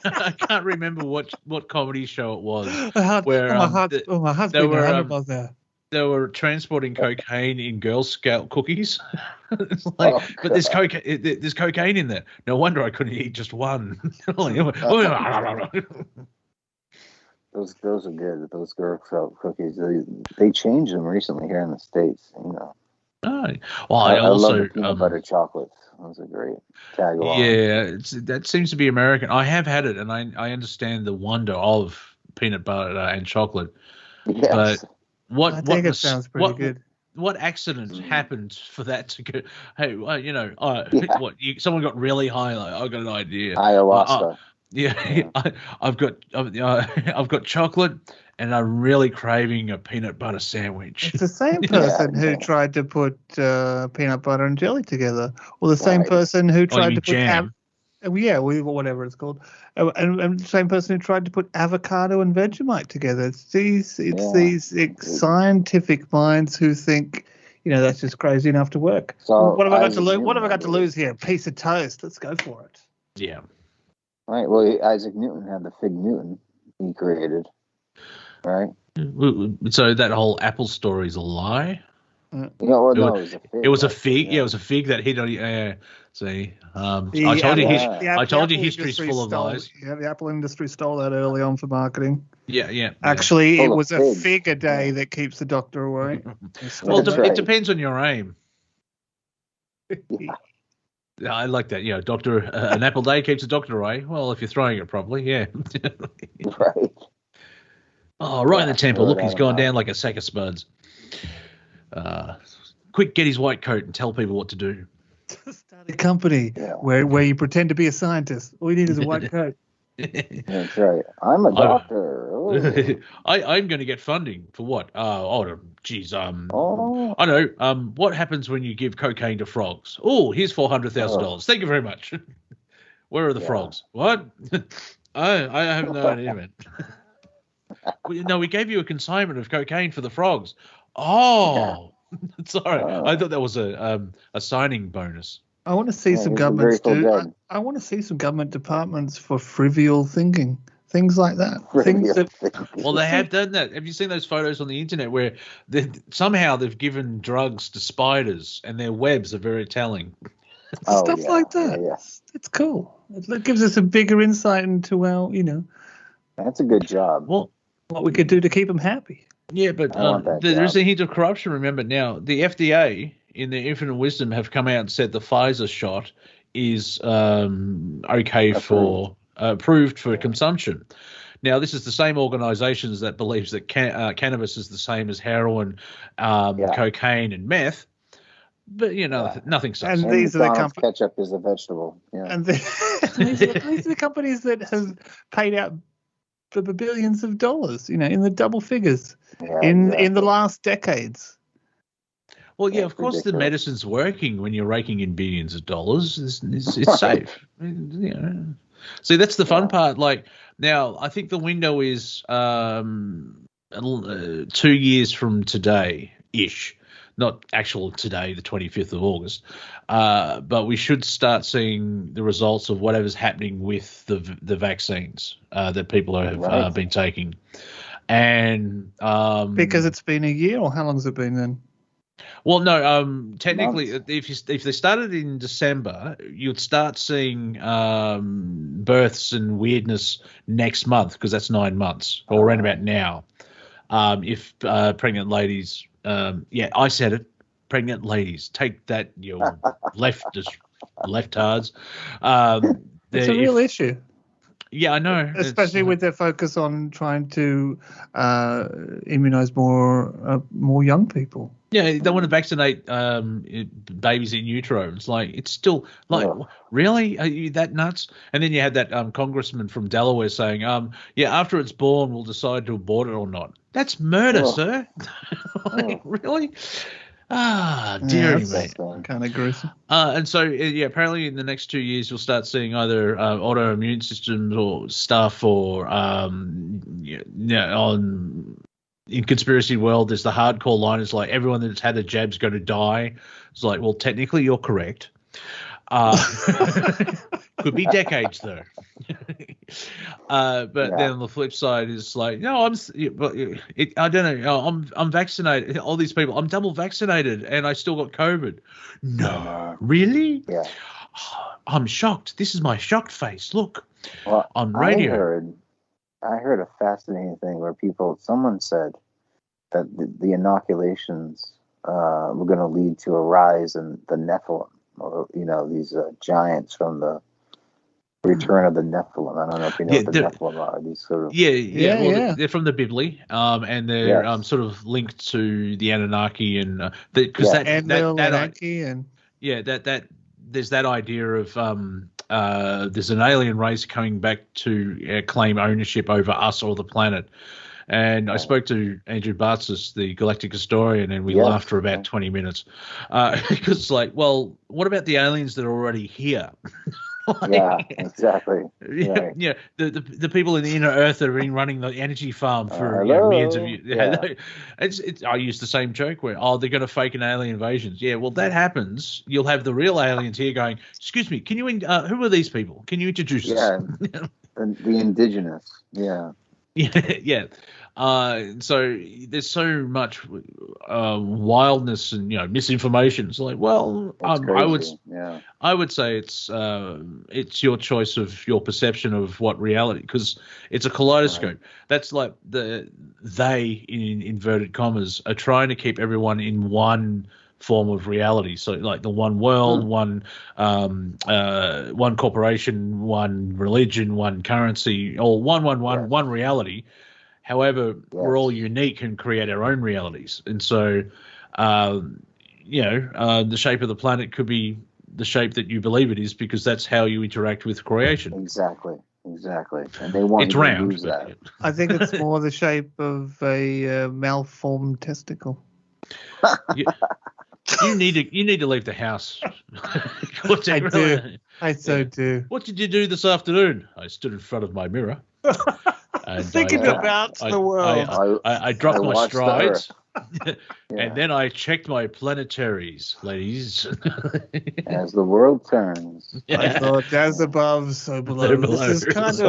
I can't remember what comedy show it was. My heart's beating 100 miles there. They were transporting cocaine in Girl Scout cookies. But there's cocaine in there. No wonder I couldn't eat just one. Those are good. Those Girl Scout cookies. They changed them recently here in the States. Oh, well, I also love the peanut butter chocolates. Those are great. Tag along. Yeah, that seems to be American. I have had it, and I understand the wonder of peanut butter and chocolate. Yes. But I think it sounds pretty good. What accident happened for that to go? Hey, Yeah. Someone got really high. Like, I got an idea. Ayahuasca. Yeah, I've got chocolate, and I'm really craving a peanut butter sandwich. It's the same person Yeah, who yeah. tried to put peanut butter and jelly together, or the same Right. person who Oh, you tried mean to put jam? whatever it's called, and the same person who tried to put avocado and Vegemite together. It's these scientific minds who think, that's just crazy enough to work. So What have I got to Isaac lose? Newton, What have I got to I believe. lose here? A piece of toast. Let's go for it. Yeah. Right. Well, Isaac Newton had the Fig Newton he created. Right. So that whole Apple story is a lie. No, it was a fig. It was a fig. actually, Yeah, it was a fig that hit on you. See, I The told you. Apple- I told you Apple history's industry full of stole- lies. Yeah, the Apple industry stole that early on for marketing. Yeah. Actually, Full it of was a figs. fig a day that keeps the doctor away. Well, That's it right. depends on your aim. Yeah. Yeah, I like that. Doctor, an apple day keeps the doctor away. Well, if you're throwing it properly, yeah. Right. Oh, right in the temple. throw Look, it he's out gone of down like a sack of spuds. Quick, get his white coat and tell people what to do. Start a company Yeah. where you pretend to be a scientist. All you need is a white coat. That's right. I'm a doctor. Oh. I'm going to get funding for what? Geez. Oh. I know. What happens when you give cocaine to frogs? Oh, here's $400,000. Thank you very much. Where are the frogs? What? I have no idea, man. No, we gave you a consignment of cocaine for the frogs. Oh, sorry. I thought that was a signing bonus. I want to see some he's the governments Grateful do. Dead. I want to see some government departments for trivial thinking, things like that. Things that Well, they have done that. Have you seen those photos on the internet where somehow they've given drugs to spiders and their webs are very telling? Stuff like that. Yeah. It's cool. It gives us a bigger insight into That's a good job. Well, what we could do to keep them happy. yeah, but I want that there's job. a hint of corruption. Remember now, the FDA, in their infinite wisdom, have come out and said the Pfizer shot is okay for approved for consumption. Now, this is the same organisations that believes that cannabis is the same as heroin, cocaine, and meth. But nothing sucks. And these are the McDonald's companies. ketchup is a vegetable. Yeah. And these are the companies that have paid out for the billions of dollars, in the double figures in the last decades. Well, yeah, of course ridiculous. the medicine's working when you're raking in billions of dollars. It's safe. See, that's the fun part. Like now, I think the window is 2 years from today-ish. Not actual today, the 25th of August, but we should start seeing the results of whatever's happening with the vaccines that people have been taking. And because it's been a year, or how long has it been then? Well, no. Technically, if they started in December, you'd start seeing births and weirdness next month because that's 9 months, or around about now. If pregnant ladies, I said it. Pregnant ladies, take that, you leftards. It's a real issue. Yeah, I know. Especially with their focus on trying to immunize more young people. Yeah, they want to vaccinate babies in utero. It's like, it's still like, really? Are you that nuts? And then you had that congressman from Delaware saying, after it's born, we'll decide to abort it or not. That's murder, sir. Really? Dearie me. Kind of gruesome. And so, apparently in the next 2 years, you'll start seeing either autoimmune systems or stuff, or in conspiracy world, there's the hardcore line. It's like everyone that's had a jab's going to die. It's like, well, technically you're correct. Could be decades though. But then on the flip side is like, no, I don't know. I'm vaccinated. All these people, I'm double vaccinated, and I still got COVID. No, really? Yeah. I'm shocked. This is my shocked face. Look, on radio. I heard a fascinating thing where someone said that the inoculations were going to lead to a rise in the Nephilim, or these giants from the Return of the Nephilim. I don't know if you know what the Nephilim are. These sort of They're from the Bibli, and they're sort of linked to the Anunnaki and because that there's that idea of there's an alien race coming back to claim ownership over us or the planet. And I spoke to Andrew Bartzis, the galactic historian, and we laughed for about 20 minutes. Because it's like, well, what about the aliens that are already here? Exactly. Right. Yeah, the people in the inner Earth that have been running the energy farm for millions of years. I use the same joke where, they're going to fake an alien invasion. Yeah, well, that happens. You'll have the real aliens here going, excuse me, can you, who are these people? Can you introduce us? The indigenous. Yeah. Yeah. So there's so much wildness and misinformation. It's like, well, I would say it's your choice of your perception of what reality, because it's a kaleidoscope. Right. That's like they in inverted commas are trying to keep everyone in one form of reality. So like the one world, one corporation, one religion, one currency, or one reality. However, we're all unique and create our own realities. And so, the shape of the planet could be the shape that you believe it is, because that's how you interact with creation. Exactly. And they want to use that. I think it's more the shape of a malformed testicle. You need to leave the house. I do. What did you do this afternoon? I stood in front of my mirror. And thinking about the world. I dropped my strides, and then I checked my planetaries, ladies. As the world turns. I thought, as above, so below. This is kind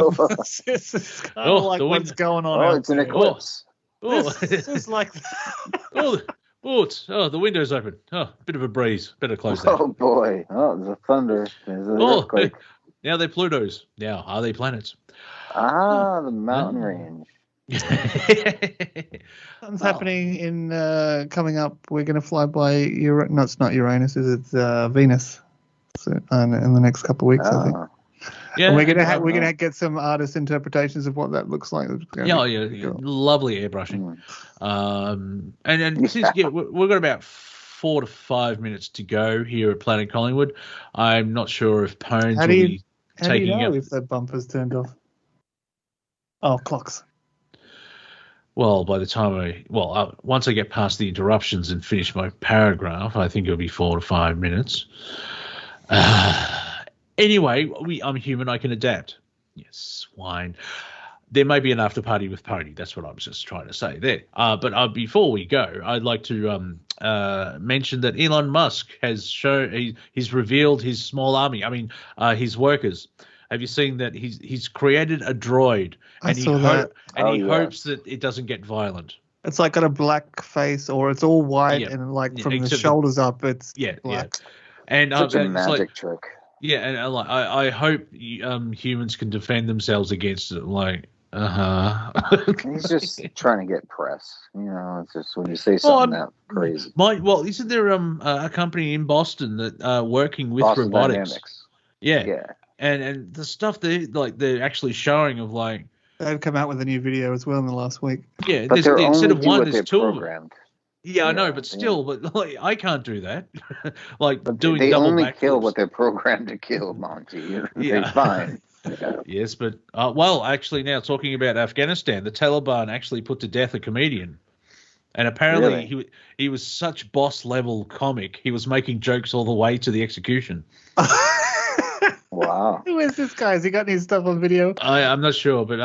of like what's going on. It's an eclipse. This is like that. The window's open. Bit of a breeze. Better close that. Oh, boy. There's a thunder. There's an earthquake. Now they're Plutos. Now, are they planets? The mountain range. Something's happening in coming up. We're going to fly by No, it's not Uranus. It's Venus. So, in the next couple of weeks, I think. Yeah, and we're gonna get some artist interpretations of what that looks like. Lovely airbrushing. And since we've got about 4 to 5 minutes to go here at Planet Collingwood, I'm not sure if Pones will be taking up. If the bumper's turned off? Oh, clocks. Well, by the time once I get past the interruptions and finish my paragraph, I think it'll be 4 to 5 minutes. Anyway, I'm human. I can adapt. Yes, swine. There may be an after party with Pony. That's what I was just trying to say there. But before we go, I'd like to mention that Elon Musk has he's revealed his small army. I mean, his workers. Have you seen that he's created a droid, and he hopes that it doesn't get violent. It's like got a black face, or it's all white, and like from the shoulders up, it's black. Yeah. And such a magic trick. Yeah, and I hope humans can defend themselves against it. Like, He's just trying to get press. It's just when you say something that crazy. Isn't there a company in Boston that working with Boston robotics? Dynamics. Yeah. And the stuff they're actually showing of like. They've come out with a new video as well in the last week. Yeah, but instead of one, there's two. Programmed. Yeah, I know, but still, but like, I can't do that. But doing they double only backflips. Kill what they're programmed to kill, Monty. They're fine. Yeah. Yes, but actually, now talking about Afghanistan, the Taliban actually put to death a comedian, and apparently he was such boss level comic, he was making jokes all the way to the execution. Wow. Who is this guy? Has he got any stuff on video? I'm not sure, but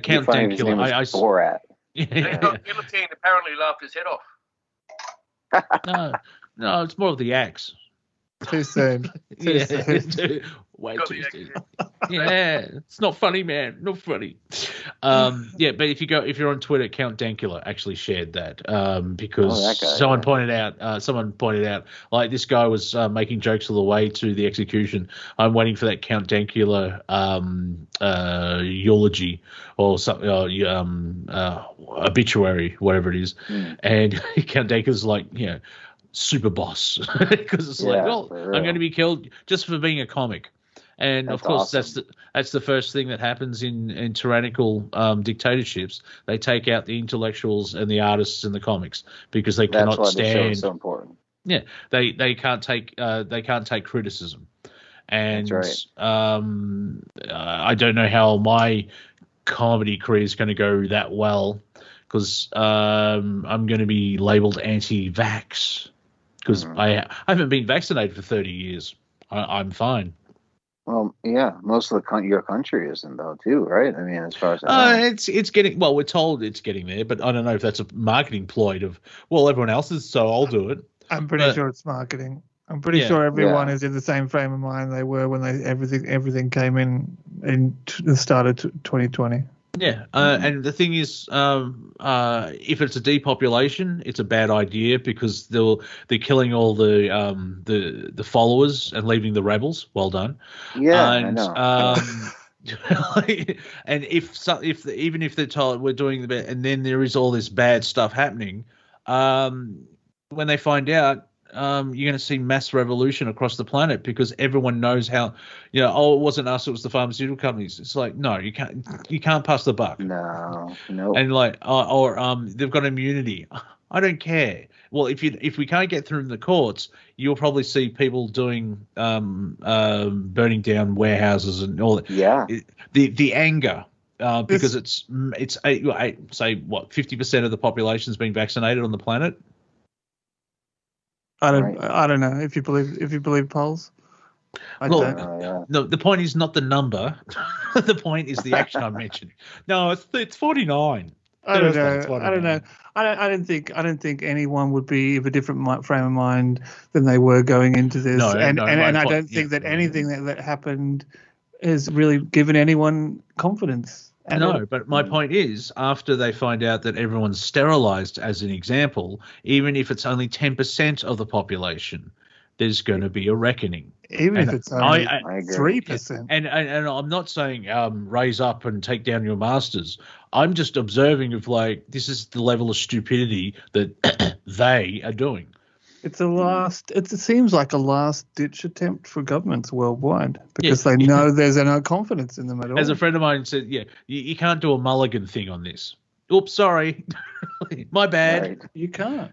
Count Dankula. I Borat. Guillotine apparently laughed his head off. No, it's more of the axe. Too soon. Way too soon. Yeah, it's not funny, man. Not funny. But if you're on Twitter, Count Dankula actually shared that because someone pointed out like this guy was making jokes all the way to the execution. I'm waiting for that Count Dankula eulogy or something, obituary, whatever it is, and Count Dankula's like, super boss because it's I'm going to be killed just for being a comic. And of That's course, awesome. that's the first thing that happens in tyrannical dictatorships. They take out the intellectuals and the artists in the comics because they That's cannot why the show is stand. so important. Yeah, they can't take criticism. That's And right. I don't know how my comedy career is going to go that well because I'm going to be labeled anti-vax because Mhm. I haven't been vaccinated for 30 years. I'm fine. Well, yeah, most of your country isn't though, too, right? I mean, as far as I know. It's getting, well, we're told it's getting there, but I don't know if that's a marketing ploy of, well, everyone else is, so I'll do it. I'm pretty But sure it's marketing. I'm pretty yeah, sure everyone Yeah. is in the same frame of mind they were when everything came in the start of 2020. yeah, Mhm. and the thing is, if it's a depopulation, it's a bad idea because they're killing all the followers and leaving the rebels. Well done. Yeah, I And know. and even if they're told we're doing the best, and then there is all this bad stuff happening, when they find out, you're going to see mass revolution across the planet because everyone knows how, oh, it wasn't us, it was the pharmaceutical companies. It's like, no, you can't pass the buck. No. And like, they've got immunity. I don't care. Well, if we can't get through the courts, you'll probably see people doing burning down warehouses and all that. Yeah. The anger, because it's say what 50% of the population is being vaccinated on the planet. I don't Right. I don't know if you believe polls. I Well, don't. Yeah. No, the point is not the number. The point is the action I mentioned. No, it's 49. I don't Thursday, it's know. 49. I don't know. I don't think anyone would be of a different frame of mind than they were going into this. No, and no, and, my and I point- don't think yeah. that anything that happened has really given anyone confidence. at all. No, but my point is, after they find out that everyone's sterilized, as an example, even if it's only 10% of the population, there's going to be a reckoning. Even And if it's only I agree. 3%. And I'm not saying raise up and take down your masters. I'm just observing of like this is the level of stupidity that they are doing. It seems like a last ditch attempt for governments worldwide because Yeah. they know there's no confidence in them at all. As a friend of mine said, yeah, you can't do a mulligan thing on this. Oops, sorry, my bad. Right. You can't.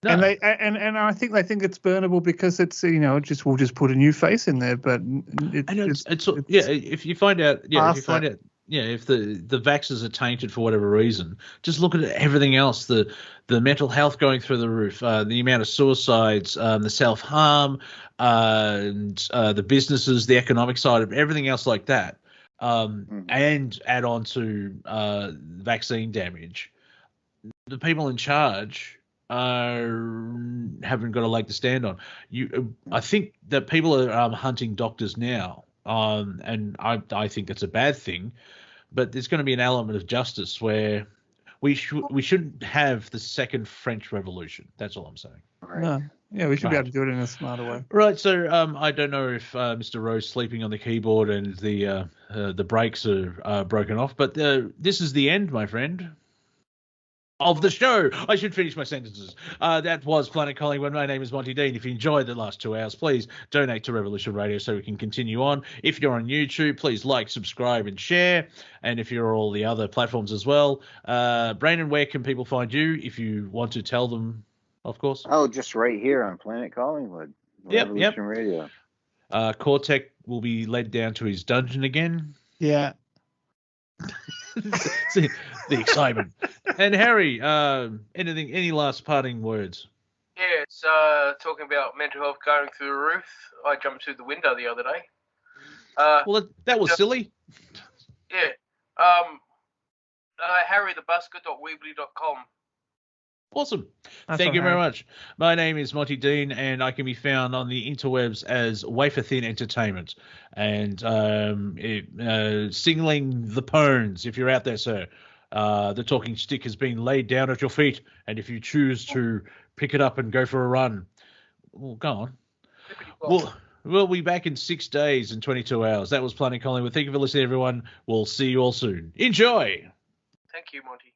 No. And I think they think it's burnable because it's we'll just put a new face in there, but if you find out, if the vaxxers are tainted for whatever reason, just look at everything else, the mental health going through the roof, the amount of suicides, the self-harm, and the businesses, the economic side of everything else like that, and add on to vaccine damage. The people in charge haven't got a leg to stand on. I think that people are hunting doctors now, and I think that's a bad thing. But there's going to be an element of justice where we shouldn't have the second French Revolution. That's all I'm saying. Right. no, yeah, we should be able to do it in a smarter way. Right. So I don't know if Mr. Rowe's sleeping on the keyboard and the brakes are broken off, but this is the end, my friend, of the show. I should finish my sentences. That was Planet Collingwood. My name is Monty Dean. If you enjoyed the last 2 hours, please donate to Revolution Radio so we can continue on. If you're on YouTube, please like, subscribe, and share. And if you're all the other platforms as well, Brandon, where can people find you if you want to tell them, of course? Oh, just right here on Planet Collingwood. Revolution Radio. Cortek will be led down to his dungeon again. Yeah. The excitement. And Harry, any last parting words? Yeah, it's talking about mental health going through the roof. I jumped through the window the other day. Well, that was silly. Yeah. harrythebusker.weebly.com. Awesome. That's Thank you all very right. much. My name is Monty Dean, and I can be found on the interwebs as Wafer Thin Entertainment. And singling the pones, if you're out there, sir. The talking stick has been laid down at your feet, and if you choose to pick it up and go for a run, well, go on. We'll be back in 6 days and 22 hours. That was Planet Collingwood. Thank you for listening, everyone. We'll see you all soon. Enjoy. Thank you, Monty.